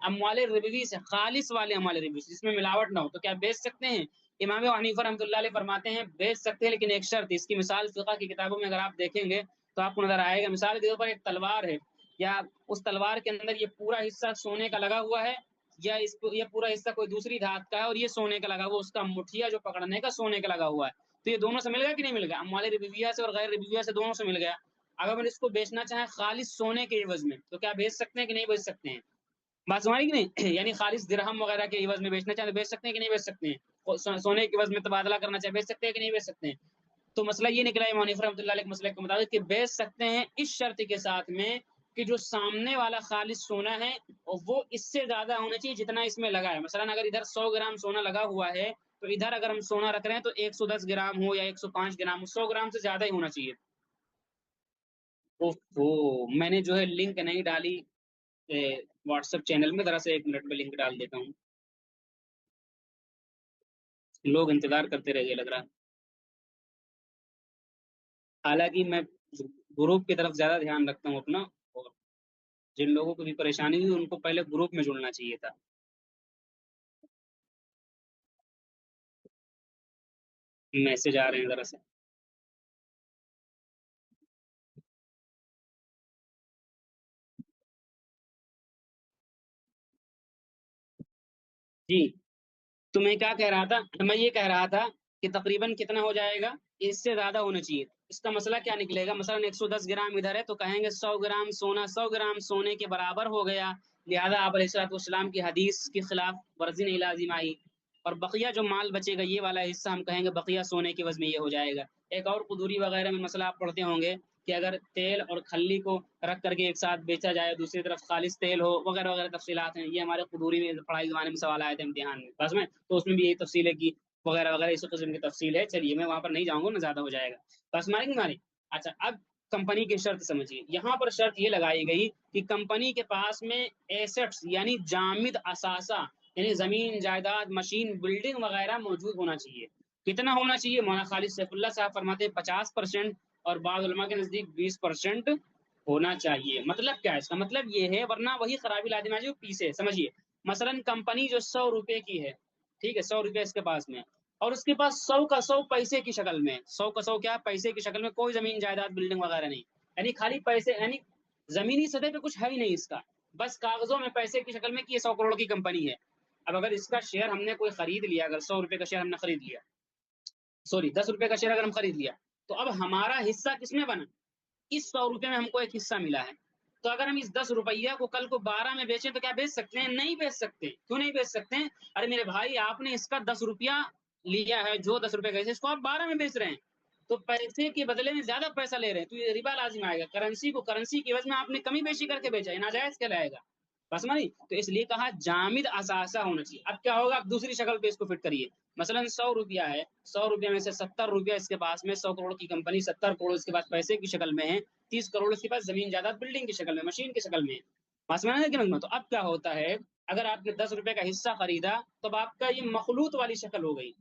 Speaker 1: اموال ربوی سے، خالص والے اموال ربوی سے جس میں ملاوٹ نہ ہو، تو کیا بیچ سکتے ہیں؟ امام حنیفہ رحمۃ اللہ علیہ فرماتے ہیں بیچ سکتے ہیں، لیکن ایک شرط، اس کی مثال فقہ کی کتابوں میں اگر آپ دیکھیں گے تو آپ کو نظر آئے گا، مثال کے طور پر ایک تلوار ہے، یا اس تلوار کے اندر یہ پورا حصہ سونے کا لگا ہوا ہے، یا یہ پورا حصہ کوئی دوسری دھات کا ہے اور یہ سونے کا لگا ہوا، اس کا مٹھیا جو پکڑنے کا سونے کا لگا ہوا ہے، تو یہ دونوں سے مل گیا کہ نہیں مل گیا؟ اموال ربویہ سے اور غیر ربویہ سے دونوں سے مل گیا۔ اگر ہم اس کو بیچنا چاہیں خالص سونے کے عوض میں تو کیا بیچ سکتے ہیں کہ نہیں بیچ سکتے ہیں؟ بات سمجھ کہ نہیں؟ یعنی خالص درہم وغیرہ کے عوض میں بیچنا چاہیں تو بیچ سکتے ہیں کہ نہیں بیچ سکتے ہیں؟ سونے کے عوض میں تبادلہ کرنا چاہیں بیچ سکتے ہیں کہ نہیں بیچ سکتے ہیں؟ تو مسئلہ یہ نکلا امام حنیفہ رحمۃ اللہ علیہ کے مسئلے کے مطابق کہ بیچ سکتے ہیں، اس شرط کے ساتھ میں کہ جو سامنے والا خالص سونا ہے وہ اس سے زیادہ ہونا چاہیے جتنا اس میں لگا ہے۔ مثلا اگر ادھر 100 گرام سونا لگا ہوا ہے تو ادھر اگر ہم سونا رکھ رہے ہیں تو 110 گرام ہو یا 105 گرام ہو، 100 گرام سے زیادہ ہی ہونا چاہیے۔ میں نے جو ہے لنک نہیں ڈالی واٹس ایپ چینل میں، ذرا سے 1 منٹ میں لنک ڈال دیتا ہوں، لوگ انتظار کرتے رہ گئے لگ رہا، حالانکہ میں گروپ کی طرف زیادہ دھیان رکھتا ہوں اپنا، اور جن لوگوں کو بھی پریشانی ہوئی ان کو پہلے گروپ میں جڑنا چاہیے تھا۔ میسج آ رہے ہیں ذرا سے، جی تو میں کیا کہہ رہا تھا، میں یہ کہہ رہا تھا کہ تقریباً کتنا ہو جائے گا، اس سے زیادہ ہونا چاہیے۔ اس کا مسئلہ کیا نکلے گا، مثلا 110 گرام ادھر ہے تو کہیں گے 100 گرام سونا 100 گرام سونے کے برابر ہو گیا، لہذا آپ علیہ السلام کی حدیث کی خلاف ورزی نہیں لازم آئی، اور بقیہ جو مال بچے گا یہ والا حصہ ہم کہیں گے بقیہ سونے کے وزن میں یہ ہو جائے گا۔ ایک اور قدوری وغیرہ میں مسئلہ آپ پڑھتے ہوں گے کہ اگر تیل اور کھلی کو رکھ کر کے ایک ساتھ بیچا جائے، دوسری طرف خالص تیل ہو، وغیرہ وغیرہ تفصیلات ہیں، یہ ہمارے قدوری میں پڑھائی زمانے میں سوال آئے تھے امتحان میں بس میں، تو اس میں بھی یہی تفصیل ہے کہ وغیرہ وغیرہ اس قسم کی تفصیل ہے۔ چلیے میں وہاں پر نہیں جاؤں گا، نہ زیادہ ہو جائے گا، بس ہماری اچھا اب کمپنی کی شرط سمجھیے، یہاں پر شرط یہ لگائی گئی کہ کمپنی کے پاس میں ایسٹس یعنی جامد اثاثہ، یعنی زمین جائیداد مشین بلڈنگ وغیرہ موجود ہونا چاہیے۔ کتنا ہونا چاہیے؟ مولانا خالد سیف اللہ صاحب فرماتے ہیں 50%، اور بعض علماء کے نزدیک 20% ہونا چاہیے۔ مطلب کیا ہے اس کا؟ مطلب یہ ہے، ورنہ وہی خرابی لازم آ جائے پیسے، سمجھیے مثلا کمپنی جو 100 روپے کی ہے، ٹھیک ہے، 100 روپے اس کے پاس میں، اور اس کے پاس 100 کا 100 پیسے کی شکل میں، 100 کا 100 کیا پیسے کی شکل میں، کوئی زمین جائیداد بلڈنگ وغیرہ نہیں، یعنی خالی پیسے، یعنی زمینی سطح پہ کچھ ہے ہی نہیں اس کا، بس کاغذوں میں پیسے کی شکل میں کہ یہ 100 کروڑ کی کمپنی ہے۔ اب اگر اس کا شیئر ہم نے کوئی خرید لیا، اگر 100 روپے کا شیئر ہم نے خرید لیا، سوری 10 روپے کا شیئر اگر ہم خرید لیا، تو اب ہمارا حصہ کس میں بنا؟ اس 100 روپے میں ہم کو ایک حصہ ملا ہے۔ تو اگر ہم اس 10 روپیہ کو کل کو 12 میں بیچیں تو کیا بیچ سکتے ہیں؟ نہیں بیچ سکتے۔ کیوں نہیں بیچ سکتے ہیں؟ ارے میرے بھائی، آپ نے اس کا 10 روپیہ لیا ہے، جو 10 روپے کا، اس کو آپ 12 میں بیچ رہے ہیں، تو پیسے کے بدلے میں زیادہ پیسہ لے رہے ہیں، تو یہ ربا لازم آئے گا۔ کرنسی کو کرنسی کی عوض میں آپ نے کمی بیشی کر کے بیچا، یہ ناجائز کہلائے گا۔ بس مانی، تو اس لیے کہا جامد اثاثہ ہونا چاہیے۔ اب کیا ہوگا؟ اب دوسری شکل پہ اس کو فٹ کریے، مثلا 100 روپیہ ہے، 100 روپیہ میں سے 70 روپیہ اس کے پاس میں، 100 کروڑ کی کمپنی، 70 کروڑ اس کے پاس پیسے کی شکل میں ہے، 30 کروڑ اس کے پاس زمین جائیداد بلڈنگ کی شکل میں، مشین کی شکل میں ہے۔ بس میں نے کہ مجمع، تو اب کیا ہوتا ہے؟ اگر آپ نے 10 روپے کا حصہ خریدا تو اب آپ کا یہ مخلوط والی شکل ہو گئی،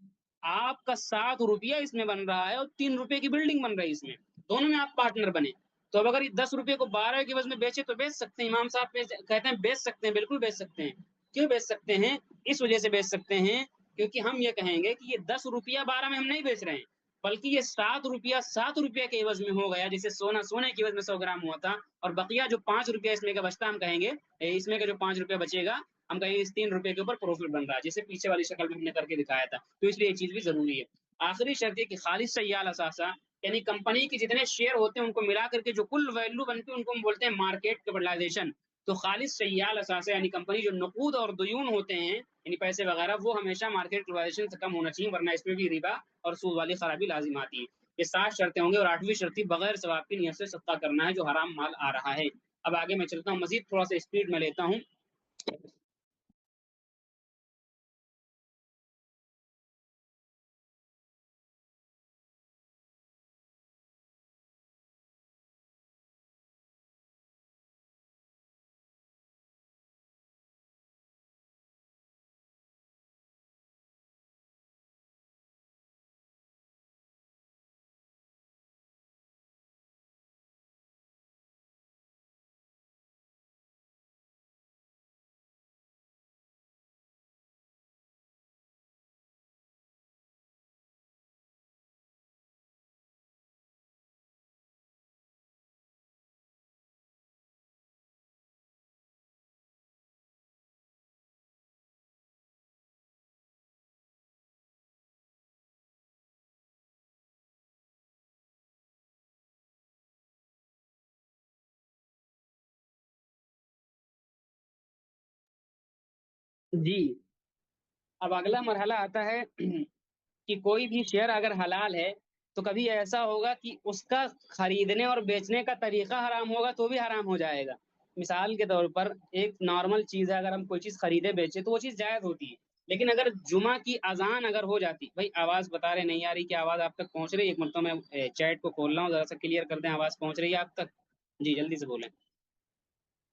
Speaker 1: آپ کا 7 روپیہ اس میں بن رہا ہے اور 3 روپے کی بلڈنگ بن رہی ہے اس میں، دونوں میں آپ پارٹنر بنے۔ تو اب اگر یہ 10 روپے کو 12 کے عوض میں بیچے تو بیچ سکتے ہیں، امام صاحب کہتے ہیں بیچ سکتے ہیں، بالکل بیچ سکتے ہیں۔ کیوں بیچ سکتے ہیں؟ اس وجہ سے بیچ سکتے ہیں کیونکہ ہم یہ کہیں گے کہ یہ 10 روپیہ 12 میں ہم نہیں بیچ رہے ہیں، بلکہ یہ 7 روپیہ 7 روپیہ کے عوض میں ہو گیا، جیسے سونا سونے کے عوض میں 100 گرام ہوا تھا، اور بقیہ جو 5 روپیہ اس میں کا بچتا، ہم کہیں گے اس میں کا جو 5 روپیہ بچے گا، ہم کہیں گے اس 3 روپے کے اوپر پروفٹ بن رہا ہے، جیسے پیچھے والی شکل میں ہم نے کر کے دکھایا تھا۔ تو اس لیے یہ چیز بھی ضروری ہے۔ آخری شرط یہ کہ خالص سیال اثاثہ، یعنی کمپنی کے جتنے شیئر ہوتے ہیں ان کو ملا کر کے جو کل ویلو بنتی ہے ان کو ہم بولتے ہیں مارکیٹ کیپٹلائزیشن۔ تو خالص سیال اثاثہ یعنی کمپنی جو نقود اور دیون ہوتے ہیں، یعنی پیسے وغیرہ، وہ ہمیشہ مارکیٹ کیپٹلائزیشن سے کم ہونا چاہیے، ورنہ اس میں بھی ربا اور سود والی خرابی لازم آتی ہے۔ یہ 7 شرطیں ہوں گے، اور 8ویں شرط بغیر ثواب کی نیت سے صدقہ کرنا ہے جو حرام مال آ رہا ہے۔ اب آگے میں چلتا ہوں، مزید تھوڑا سا اسپیڈ میں لیتا ہوں۔ جی، اب اگلا مرحلہ آتا ہے کہ کوئی بھی شیئر اگر حلال ہے تو کبھی ایسا ہوگا کہ اس کا خریدنے اور بیچنے کا طریقہ حرام ہوگا تو بھی حرام ہو جائے گا۔ مثال کے طور پر ایک نارمل چیز ہے، اگر ہم کوئی چیز خریدے بیچے تو وہ چیز جائز ہوتی ہے، لیکن اگر جمعہ کی اذان اگر ہو جاتی، بھائی آواز بتا رہے نہیں آ رہی، کیا آواز آپ تک پہنچ رہی ہے؟ ایک مرتبہ میں چیٹ کو کھول رہا ہوں، ذرا سا کلیئر کر دیں، آواز پہنچ رہی ہے آپ تک؟ جی جلدی سے بولیں،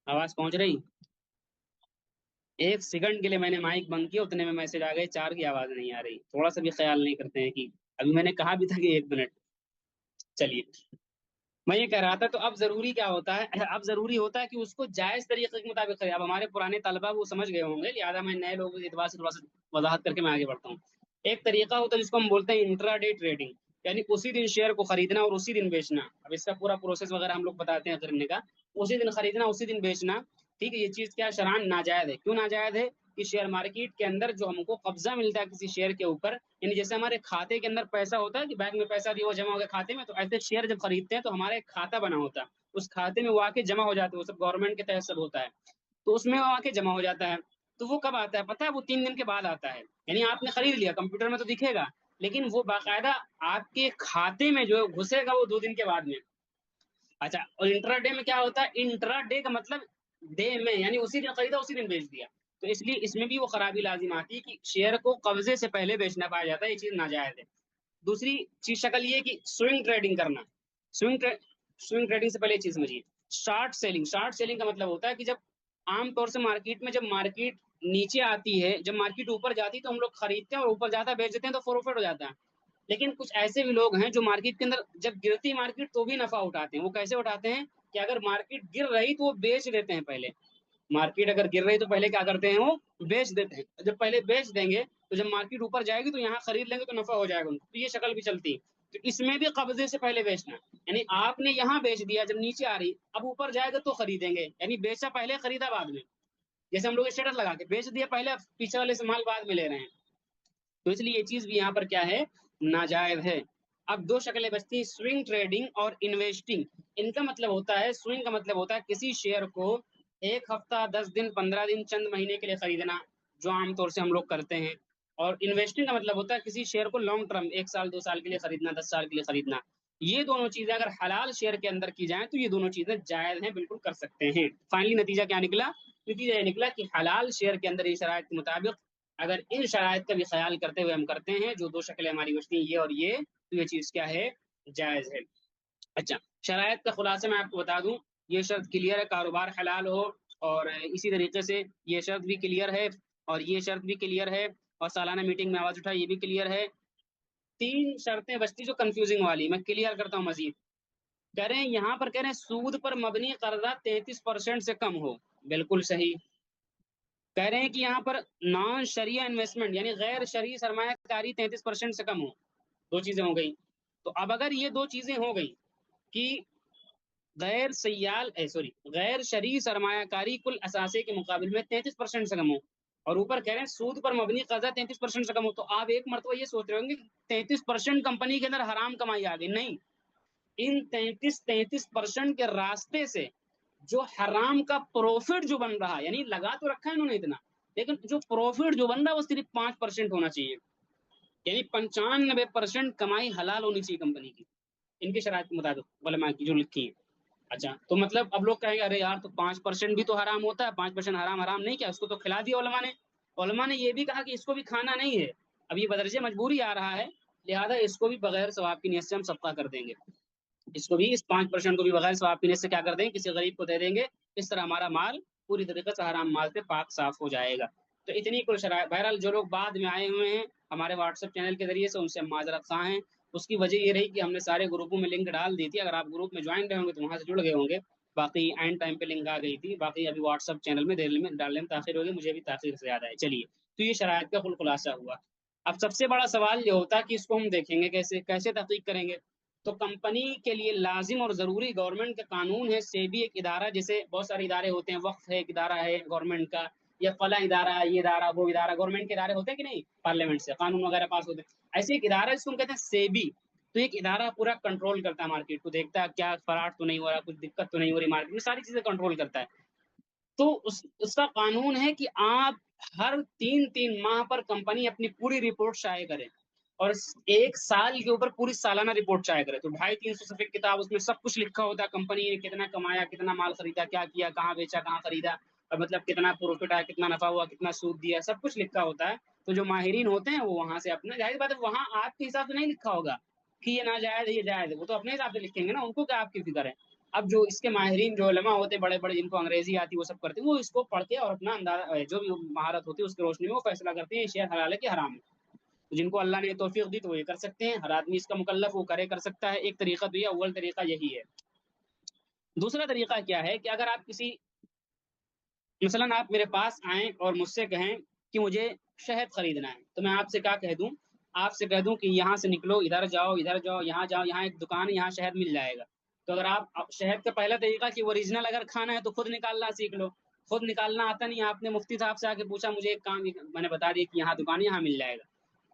Speaker 1: آواز پہنچ رہی؟ 1 سیکنڈ کے لیے میں نے مائک بند کیا، اتنے میں میسج آ گئے 4 کی آواز نہیں آ رہی، تھوڑا سا بھی خیال نہیں کرتے ہیں کہ ابھی میں نے کہا بھی تھا کہ 1 منٹ۔ چلیے، میں یہ کہہ رہا تھا، تو اب ضروری کیا ہوتا ہے؟ اب ضروری ہوتا ہے کہ اس کو جائز طریقے کے مطابق کرے۔ اب ہمارے پرانے طلبہ وہ سمجھ گئے ہوں گے، لہٰذا میں نئے لوگوں کے اعتبار سے تھوڑا سا وضاحت کر کے میں آگے بڑھتا ہوں۔ ایک طریقہ ہوتا ہے جس کو ہم بولتے ہیں انٹرا ڈے ٹریڈنگ، یعنی اسی دن شیئر کو خریدنا اور اسی دن بیچنا۔ اب اس کا پورا پروسیس وغیرہ ہم لوگ بتاتے ہیں کرنے کا، اسی دن خریدنا اسی دن بیچنا، ٹھیک ہے؟ یہ چیز کیا شرعاً ناجائز ہے؟ کیوں ناجائز ہے؟ کہ شیئر مارکیٹ کے اندر جو ہم کو قبضہ ملتا ہے کسی شیئر کے اوپر، یعنی جیسے ہمارے کھاتے کے اندر پیسہ ہوتا ہے کہ بینک میں پیسہ دیا وہ جمع ہو گیا کھاتے میں، تو ایسے شیئر جب خریدتے ہیں تو ہمارا ایک کھاتا بنا ہوتا ہے، اس کھاتے میں وہ آ کے جمع ہو جاتے ہیں، وہ سب گورنمنٹ کے تحت سب ہوتا ہے، تو اس میں وہ آ کے جمع ہو جاتا ہے۔ تو وہ کب آتا ہے پتہ ہے؟ وہ 3 دن کے بعد آتا ہے، یعنی آپ نے خرید لیا، کمپیوٹر میں تو دکھے گا، لیکن وہ باقاعدہ آپ کے کھاتے میں جو گھسے گا وہ 2 دن کے بعد میں۔ اچھا، اور انٹرا ڈے میں کیا ہوتا ہے؟ انٹرا ڈے کا مطلب ڈے میں، یعنی اسی دن خریدا اسی دن بیچ دیا، تو اس لیے اس میں بھی وہ خرابی لازم آتی ہے کہ شیئر کو قبضے سے پہلے بیچنا پایا جاتا ہے، یہ چیز ناجائز ہے۔ دوسری چیز شکل یہ کہ سوئنگ ٹریڈنگ کرنا، سوئنگ سوئنگ ٹریڈنگ سے پہلے یہ چیز سمجھیے، شارٹ سیلنگ۔ شارٹ سیلنگ کا مطلب ہوتا ہے کہ جب عام طور سے مارکیٹ میں، جب مارکیٹ نیچے آتی ہے، جب مارکیٹ اوپر جاتی ہے تو ہم لوگ خریدتے ہیں اور اوپر جاتا ہے بیچ دیتے ہیں تو پروفٹ ہو جاتا ہے، لیکن کچھ ایسے بھی لوگ ہیں جو مارکیٹ کے اندر جب گرتی مارکیٹ تو بھی نفع اٹھاتے ہیں. وہ کیسے اٹھاتے ہیں کہ اگر مارکیٹ گر رہی تو وہ بیچ دیتے ہیں پہلے. مارکیٹ اگر گر رہی تو پہلے کیا کرتے ہیں, وہ بیچ دیتے ہیں. جب پہلے بیچ دیں گے تو جب مارکیٹ اوپر جائے گی تو یہاں خرید لیں گے تو نفع ہو جائے گا ان کو. تو یہ شکل بھی چلتی ہے. تو اس میں بھی قبضے سے پہلے بیچنا, یعنی آپ نے یہاں بیچ دیا, جب نیچے آ رہی اب اوپر جائے گا تو خریدیں گے, یعنی بیچا پہلے خریدا بعد میں. جیسے ہم لوگ اسٹیٹس لگا کے بیچ دیا پہلے, پیچھے والے سے مال بعد میں لے رہے ہیں. تو اس لیے یہ چیز بھی یہاں پر کیا ہے, ناجائز ہے. اب دو شکلیں بچتی ہیں, سوئنگ ٹریڈنگ اور انویسٹنگ. ان کا مطلب ہوتا ہے, سوئنگ کا مطلب ہوتا ہے کسی شیئر کو ایک ہفتہ, 10 دن, 15 دن, چند مہینے کے لیے خریدنا, جو عام طور سے ہم لوگ کرتے ہیں. اور انویسٹنگ کا مطلب ہوتا ہے کسی شیئر کو لانگ ٹرم, 1 سال 2 سال کے لیے خریدنا, 10 سال کے لیے خریدنا. یہ دونوں چیزیں اگر حلال شیئر کے اندر کی جائیں تو یہ دونوں چیزیں جائز ہیں, بالکل کر سکتے ہیں. فائنلی نتیجہ کیا نکلا؟ نتیجہ یہ نکلا کہ حلال شیئر کے اندر یہ شرائط کے مطابق اگر ان شرائط کا بھی خیال کرتے ہوئے ہم کرتے ہیں, جو دو شکلیں ہماری بچتی ہیں یہ اور یہ, تو یہ چیز کیا ہے, جائز ہے. اچھا, شرائط کا خلاصہ میں آپ کو بتا دوں. یہ شرط کلیئر ہے, کاروبار حلال ہو, اور اسی طریقے سے یہ شرط بھی کلیئر ہے, اور یہ شرط بھی کلیئر ہے, اور سالانہ میٹنگ میں آواز اٹھائے یہ بھی کلیئر ہے. 3 شرطیں بچتی جو کنفیوزنگ والی, میں کلیئر کرتا ہوں مزید. کہہ رہے ہیں یہاں پر, کہہ رہے ہیں سود پر مبنی قرضہ 33% سے کم ہو. بالکل صحیح. کہہ رہے ہیں کہ یہاں پر نان شریعہ انویسٹمنٹ یعنی غیر شرعی سرمایہ کاری 33% سے کم ہو. دو چیزیں ہو گئی. تو اب اگر یہ دو چیزیں ہو گئی کہ غیر شرعی سرمایہ کاری کل اثاثے کے مقابل میں 33% سے کم ہو, اور اوپر کہہ رہے ہیں سود پر مبنی قرضہ 33% سے کم ہو, تو آپ ایک مرتبہ یہ سوچ رہے ہوں گے 33% کمپنی کے اندر حرام کمائی آ گئی. نہیں, ان 33% کے راستے سے جو حرام کا پروفٹ جو بن رہا, یعنی لگا تو رکھا ہے انہوں نے اتنا, لیکن جو پروفٹ جو بن رہا ہے وہ صرف 5% ہونا چاہیے. یعنی 95% کمائی حلال ہونی چاہیے کمپنی کی, ان کی شرائط کے مطابق علماء کی جو لکھی ہے. اچھا, تو مطلب اب لوگ کہیں گے ارے یار تو 5% بھی تو حرام ہوتا ہے, 5% حرام حرام نہیں کیا, اس کو تو کھلا دیا علماء نے. علماء نے یہ بھی کہا کہ اس کو بھی کھانا نہیں ہے, اب یہ بدرجہ مجبوری آ رہا ہے, لہذا اس کو بھی بغیر ثواب کی نیت سے ہم صدقہ کر دیں گے. اس کو بھی, اس 5% کو بھی بغیر ثواب کی نیت سے کیا کر دیں گے, کسی غریب کو دے دیں گے. اس طرح ہمارا مال پوری طریقے سے حرام مال سے پاک صاف ہو جائے گا. تو اتنی کل شرائط. بہرحال جو لوگ بعد میں آئے ہوئے ہیں ہمارے واٹس ایپ چینل کے ذریعے سے, ان سے ہم معذرت خواہ ہیں. اس کی وجہ یہ رہی کہ ہم نے سارے گروپوں میں لنک ڈال دی تھی, اگر آپ گروپ میں جوائن رہے ہوں گے تو وہاں سے جڑ گئے ہوں گے. باقی اینڈ ٹائم پہ لنک آ گئی تھی, باقی ابھی واٹس ایپ چینل میں دہلی میں ڈالنے میں تاخیر ہوگی, مجھے بھی تاخیر سے یاد آئے. چلیے, تو یہ شرائط کا کل خلاصہ ہوا. اب سب سے بڑا سوال یہ ہوتا ہے کہ اس کو ہم دیکھیں گے کیسے, کیسے تحقیق کریں گے. تو کمپنی کے لیے لازم اور ضروری گورنمنٹ کا قانون ہے, سیبی ایک ادارہ, جیسے بہت سارے ادارے ہوتے ہیں, وقف ہے ایک ادارہ ہے گورنمنٹ کا, یا فلاں ادارہ, یہ ادارہ وہ ادارہ, گورنمنٹ کے ادارے ہوتے ہیں کہ نہیں, پارلیمنٹ سے قانون وغیرہ پاس ہوتے ہیں. ایسے ایک ادارہ جس کو ہم کہتے ہیں سیبی. تو ایک ادارہ پورا کنٹرول کرتا ہے مارکیٹ کو, دیکھتا ہے کیا فراڈ تو نہیں ہو رہا, کچھ دقت تو نہیں ہو رہی مارکیٹ میں, ساری چیزیں کنٹرول کرتا ہے. تو اس کا قانون ہے کہ آپ ہر 3 ماہ پر کمپنی اپنی پوری رپورٹ شائع کرے, اور 1 سال کے اوپر پوری سالانہ رپورٹ شائع کرے. تو 250-300 صفحے کتاب, اس میں سب کچھ لکھا ہوتا ہے, کمپنی نے کتنا کمایا, کتنا مال خریدا, کیا کیا, کہاں بیچا, کہاں خریدا, اور مطلب کتنا پروفٹ آیا, کتنا نفع ہوا, کتنا سود دیا, سب کچھ لکھا ہوتا ہے. تو جو ماہرین ہوتے ہیں وہ وہاں سے اپنا, ظاہر بات ہے وہاں آپ کے حساب سے نہیں لکھا ہوگا کہ یہ ناجائز ہے یہ جائز ہے, وہ تو اپنے حساب سے لکھیں گے نا, ان کو کیا آپ کی فکر ہے. اب جو اس کے ماہرین جو علماء ہوتے ہیں بڑے بڑے, جن کو انگریزی آتی ہے وہ سب کرتے ہیں, وہ اس کو پڑھ کے اور اپنا اندازہ جو بھی مہارت ہوتی ہے اس کی روشنی میں وہ فیصلہ کرتے ہیں یہ شیئر حلال ہے کہ حرام ہے. جن کو اللہ نے توفیق دی تو وہ یہ کر سکتے ہیں, ہر آدمی اس کا مکلف وہ کرے کر سکتا ہے. ایک طریقہ تو یہ, اول طریقہ یہی ہے. دوسرا طریقہ کیا ہے کہ اگر آپ کسی, مثلا آپ میرے پاس آئیں اور مجھ سے کہیں کہ مجھے شہد خریدنا ہے, تو میں آپ سے کیا کہہ دوں, آپ سے کہہ دوں کہ یہاں سے نکلو, ادھر جاؤ, ادھر جاؤ, یہاں جاؤ, یہاں ایک دکان ہے, یہاں شہد مل جائے گا. تو اگر آپ شہد کا پہلا طریقہ کہ اوریجنل اگر کھانا ہے تو خود نکالنا سیکھ لو. خود نکالنا آتا نہیں, آپ نے مفتی صاحب سے آ کے پوچھا, مجھے ایک کام, میں نے بتا دیا کہ یہاں دکان ہے, یہاں مل جائے گا.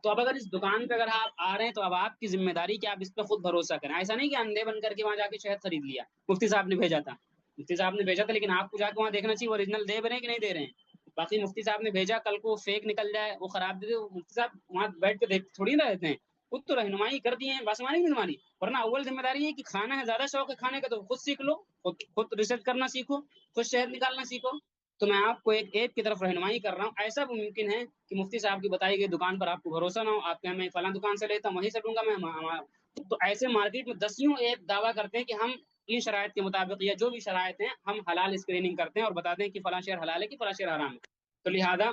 Speaker 1: تو اب اگر اس دکان پہ اگر آپ آ رہے ہیں تو اب آپ کی ذمہ داری کہ آپ اس پہ خود بھروسہ کریں. ایسا نہیں کہ اندھے بن کر کے وہاں جا کے شہد خرید لیا, مفتی صاحب نے بھیجا تھا, مفتی صاحب نے بھیجا تھا, لیکن آپ کو جا کے وہاں دیکھنا چاہیے اوریجنل دے رہے ہیں کہ نہیں دے رہے ہیں. باقی مفتی صاحب نے بھیجا, کل کو فیک نکل جائے, وہ خراب دے دے, مفتی صاحب وہاں بیٹھ کے دیکھ تھوڑی نہ رہتے ہیں, خود تو رہنمائی کر دی ہے, بس ہماری نہیں ہماری. ورنہ اول ذمہ داری ہے کہ کھانا ہے, زیادہ شوق ہے کھانے کا تو خود سیکھ لو, خود ریسرچ کرنا سیکھو, خود شہد نکالنا سیکھو. تو میں آپ کو ایک کی طرف رہنمائی کر رہا ہوں. ایسا بھی ممکن ہے کہ مفتی صاحب کی بتائی گئی دکان پر آپ کو بھروسہ نہ ہو, آپ کہ میں فلاں دکان سے لیتا ہوں وہیں سے لوں گا میں. تو ایسے مارکیٹ میں دسیوں ایک دعویٰ کرتے ہیں کہ ہم ان شرائط کے مطابق یا جو بھی شرائط ہیں ہم حلال اسکریننگ کرتے ہیں اور بتاتے ہیں کہ فلاں شیئر حلال ہے کہ فلاں شیئر حرام ہے. تو لہٰذا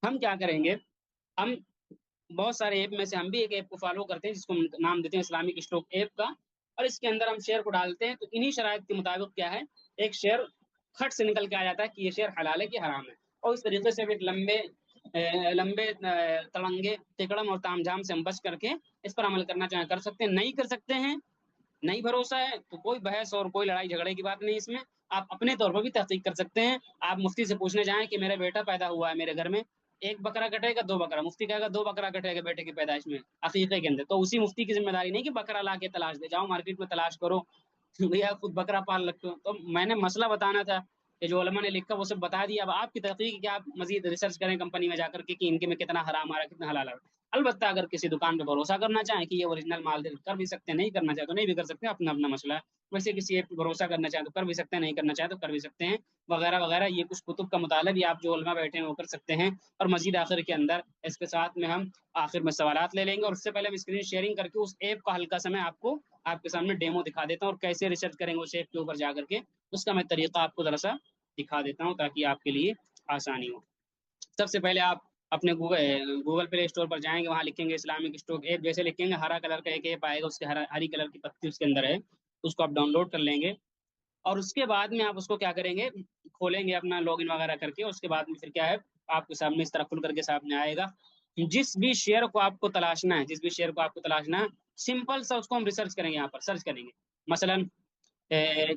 Speaker 1: ہم کیا کریں گے, ہم بہت سارے ایپ میں سے ہم بھی ایک ایپ کو فالو کرتے ہیں جس کو ہم نام دیتے ہیں اسلامک اسٹاک ایپ کا، اور اس کے اندر ہم شیئر کو ڈالتے ہیں تو انہی شرائط کے مطابق کیا ہے، ایک شیئر کھٹ سے نکل کے آ جاتا ہے کہ یہ شیئر حلال ہے کہ حرام ہے، اور اس طریقے سے ایک لمبے تڑنگے ٹکڑم اور تام جھام سے ہم بچ کر کے اس پر عمل کرنا چاہیں کر سکتے ہیں، نہیں کر سکتے ہیں، نہیں بھروسہ ہے تو کوئی بحث اور کوئی لڑائی جھگڑے کی بات نہیں اس میں، آپ اپنے طور پر بھی تحقیق کر سکتے ہیں، آپ مفتی سے پوچھنے جائیں کہ میرا بیٹا پیدا ہوا ہے میرے گھر میں، ایک بکرا کٹے گا دو بکرا، مفتی کہے گا دو بکرا کٹے گا بیٹے کی پیدائش میں عقیقے کے اندر، تو اسی مفتی کی ذمہ داری نہیں کہ بکرا لا کے تلاش دے، جاؤ مارکیٹ میں تلاش کرو بھیا خود بکرا پال رکھتے ہو، تو میں نے مسئلہ بتانا تھا کہ جو علماء نے لکھا وہ سب بتا دیا، اب آپ کی تحقیق کہ آپ مزید ریسرچ کریں کمپنی میں جا کر کے کہ ان کے میں کتنا حرام آ رہا ہے کتنا حلال آ رہا ہے، البتہ اگر کسی دکان پہ بھروسہ کرنا چاہیں کہ یہ اوریجنل مال ہے کر بھی سکتے ہیں، نہیں کرنا چاہیں تو نہیں بھی کر سکتے ہیں، اپنا اپنا مسئلہ ہے، ویسے کسی ایپ پہ بھروسہ کرنا چاہیں تو کر بھی سکتے ہیں، نہیں کرنا چاہیں تو کر بھی سکتے ہیں، وغیرہ وغیرہ، یہ کچھ کتب کا مطالعہ بھی آپ جو علماء بیٹھے ہیں وہ کر سکتے ہیں، اور مزید آخر کے اندر اس کے ساتھ میں ہم آخر میں سوالات لے لیں گے، اور اس سے پہلے ہم اسکرین شیئرنگ کر کے اس ایپ کا ہلکا سا میں آپ کو آپ کے سامنے ڈیمو دکھا دیتا ہوں، اور کیسے ریسرچ کریں گے اس ایپ کے اوپر جا کر کے اس کا میں طریقہ آپ کو ذرا سا دکھا دیتا ہوں تاکہ آپ کے لیے آسانی ہو۔ سب سے پہلے آپ اپنے گوگل پلے اسٹور پر جائیں گے، وہاں لکھیں گے اسلامک اسٹاک ایپ، جیسے لکھیں گے ہرا کلر کا ایک ایپ آئے گا، اس کے ہری کلر کی پتی اس کے اندر ہے، اس کو آپ ڈاؤن لوڈ کر لیں گے، اور اس کے بعد میں آپ اس کو کیا کریں گے، کھولیں گے اپنا لاگ ان وغیرہ کر کے، اس کے بعد میں پھر کیا ہے آپ کے سامنے اس طرح کھل کر کے سامنے آئے گا، جس بھی شیئر کو آپ کو تلاشنا ہے، جس بھی شیئر کو آپ کو تلاشنا ہے، سمپل سا اس کو ہم ریسرچ کریں گے، یہاں پر سرچ کریں گے، مثلا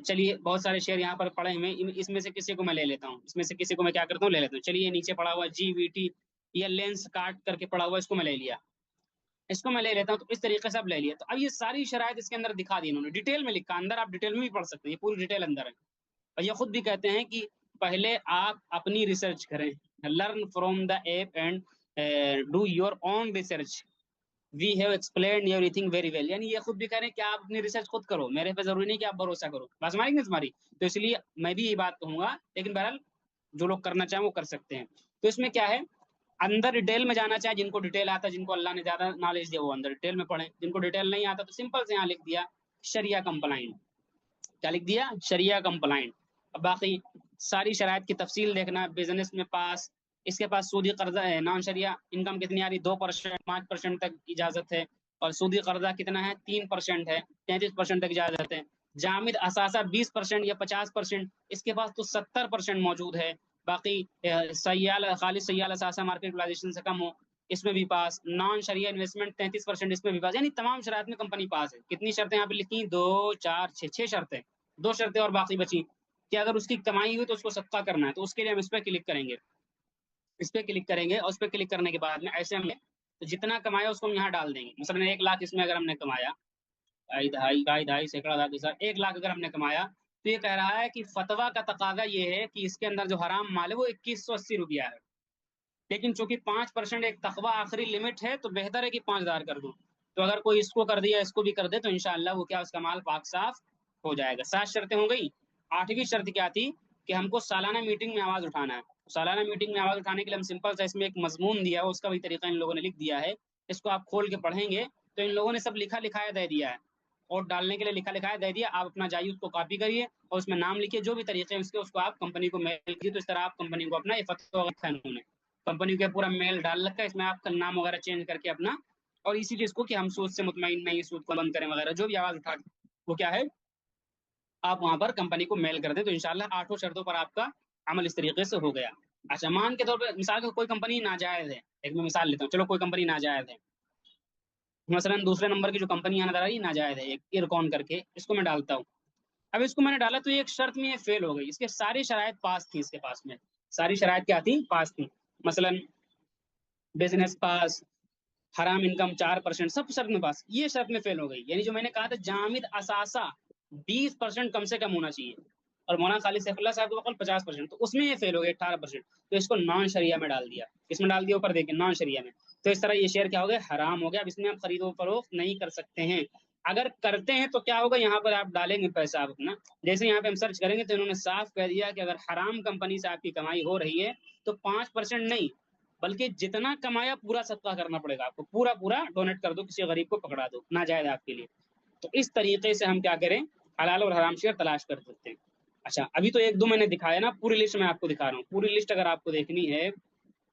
Speaker 1: چلیے بہت سارے شیئر یہاں پر پڑے ہوئے ہیں، اس میں سے کسی کو میں لے لیتا ہوں، اس میں سے کسی کو میں کیا کرتا ہوں لے لیتا ہوں، چلیے نیچے پڑا ہوا جی وی ٹی یا لینس کاٹ کر کے پڑا ہوا، اس کو میں لے لیا، اس کو میں لے لیتا ہوں، تو اس طریقے سے اب لے لیا، تو اب یہ ساری شرائط اس کے اندر دکھا دی انہوں نے، ڈیٹیل میں لکھا، اندر آپ ڈیٹیل میں بھی پڑھ سکتے ہیں، یہ پوری ڈیٹیل اندر ہے، اور یہ خود بھی کہتے ہیں کہ پہلے آپ اپنی ریسرچ کریں، learn from the app and do your own research, we have explained everything very well, یعنی یہ خود بھی کہہ رہے ہیں کہ آپ اپنی ریسرچ خود کرو، میرے پہ ضروری نہیں کہ آپ بھروسہ کرو، بات سمجھ گے تمہاری، تو اس لیے میں بھی یہ بات کہوں گا، لیکن بہرحال جو لوگ کرنا چاہیں وہ کر سکتے ہیں، تو اس میں کیا ہے اندر ڈیٹیل میں جانا چاہے، جن کو ڈیٹیل آتا ہے، جن کو اللہ نے زیادہ نالج دیا وہ اندر ڈیٹیل میں پڑھیں، جن کو ڈیٹیل نہیں آتا تو سمپل سے یہاں لکھ دیا شریعہ کمپلائنٹ، کیا لکھ دیا شریعہ کمپلائنٹ، اب باقی ساری شرائط کی تفصیل دیکھنا، بزنس میں پاس، اس کے پاس سودی قرضہ ہے، نان شریعہ انکم کتنی آ رہی 2%، 5% تک اجازت ہے، اور سودی قرضہ کتنا ہے 3% ہے، 33% تک اجازت ہے، جامد اثاثہ 20% یا 50%، اس کے پاس تو 70% موجود ہے، باقی سیال خالص سیال اثاثہ مارکیٹ ویلیویشن سے کم ہو اس میں بھی پاس، نان شریعہ انویسٹمنٹ 33% اس میں بھی پاس، یعنی تمام شرائط میں کمپنی پاس ہے، کتنی شرطیں یہاں پہ لکھی 2 4 6 6 شرطیں، 2 شرطیں اور باقی بچی کہ اگر اس کی کمائی ہوئی تو اس کو صدقہ کرنا ہے، تو اس کے لیے ہم اس پہ کلک کریں گے، اس پہ کلک کریں گے، اور اس پہ کلک کرنے کے بعد میں ایسے ہم نے تو جتنا کمایا اس کو ہم یہاں ڈال دیں گے، مثلا 1 لاکھ اس میں اگر ہم نے کمایا، ڈھائی سینکڑا 1 لاکھ اگر ہم نے کمایا، تو یہ کہہ رہا ہے کہ فتویٰ کا تقاضا یہ ہے کہ اس کے اندر جو حرام مال ہے وہ 2180 روپیہ ہے، لیکن چونکہ 5% ایک تقویٰ آخری لمٹ ہے تو بہتر ہے کہ 5000 کر دوں، تو اگر کوئی اس کو کر دیا اس کو بھی کر دے تو انشاءاللہ وہ کیا اس کا مال پاک صاف ہو جائے گا، 7 شرطیں ہو گئی، 8ویں شرط کیا تھی کہ ہم کو سالانہ میٹنگ میں آواز اٹھانا ہے، سالانہ میٹنگ میں آواز اٹھانے کے لیے ہم سمپل سا اس میں ایک مضمون دیا ہے، اس کا بھی طریقہ ان لوگوں نے لکھ دیا ہے، اس کو آپ کھول کے پڑھیں گے تو ان لوگوں نے سب لکھا لکھایا دے دیا ہے، اور ڈالنے کے لیے لکھا لکھایا دے دیا، آپ اپنا جائیے اس کو کاپی کریے اور اس میں نام لکھیے، جو بھی طریقے ہیں اس کو آپ کمپنی کو میل کیجیے، تو اس طرح آپ کمپنی کو اپنا یہ فتویٰ انہوں نے کمپنی کا پورا میل ڈال رکھا ہے، اس میں آپ کا نام وغیرہ چینج کر کے اپنا، اور اسی چیز کو کہ ہم سود سے مطمئن نہیں، سود کو بند کریں وغیرہ جو بھی آواز اٹھا وہ کیا ہے آپ وہاں پر کمپنی کو میل کر دیں، تو انشاءاللہ 8 شرطوں پر آپ کا عمل اس طریقے سے ہو گیا۔ اچھا مان کے طور پہ مثال کوئی کمپنی ناجائز ہے، ایک میں مثال لیتا ہوں، چلو کوئی کمپنی ناجائز ہے، مثلا دوسرے نمبر کی جو کمپنی یہاں نظر آ رہی ہے ناجائز ہے، ایک ایئرکون کر کے، اس کو میں ڈالتا ہوں، اب اس کو میں نے ڈالا تو ایک شرط میں یہ فیل ہو گئی، اس کے ساری شرائط پاس تھی، اس کے پاس میں ساری شرائط کیا تھی پاس تھی، مثلا بزنس پاس، حرام انکم 4%، سب شرط میں پاس، یہ شرط میں فیل ہو گئی، یعنی جو میں نے کہا تھا جامد اثاثہ 20% کم سے کم ہونا چاہیے، اور مولانا خالد سیف اللہ صاحب کا بقول 50%، تو اس میں یہ فیل ہو گیا 18%، تو اس کو نان شریعہ میں ڈال دیا، اس میں ڈال دیا اوپر دیکھیں نان شریعہ میں، تو اس طرح یہ شیئر کیا ہو گیا حرام ہو گیا، اب اس میں آپ خرید و فروخت نہیں کر سکتے ہیں، اگر کرتے ہیں تو کیا ہوگا یہاں پر آپ ڈالیں گے پیسہ آپ اپنا، جیسے یہاں پہ ہم سرچ کریں گے تو انہوں نے صاف کہہ دیا کہ اگر حرام کمپنی سے آپ کی کمائی ہو رہی ہے تو 5% نہیں بلکہ جتنا کمایا پورا صدقہ کرنا پڑے گا آپ کو، پورا پورا ڈونیٹ کر دو، کسی غریب کو پکڑا دو، ناجائز آپ کے لیے، تو اس طریقے سے ہم کیا کریں حلال اور حرام شیئر تلاش کر سکتے ہیں۔ اچھا ابھی تو 1 2 میں نے دکھایا نا، پوری لسٹ میں آپ کو دکھا رہا ہوں، پوری لسٹ اگر آپ کو دیکھنی ہے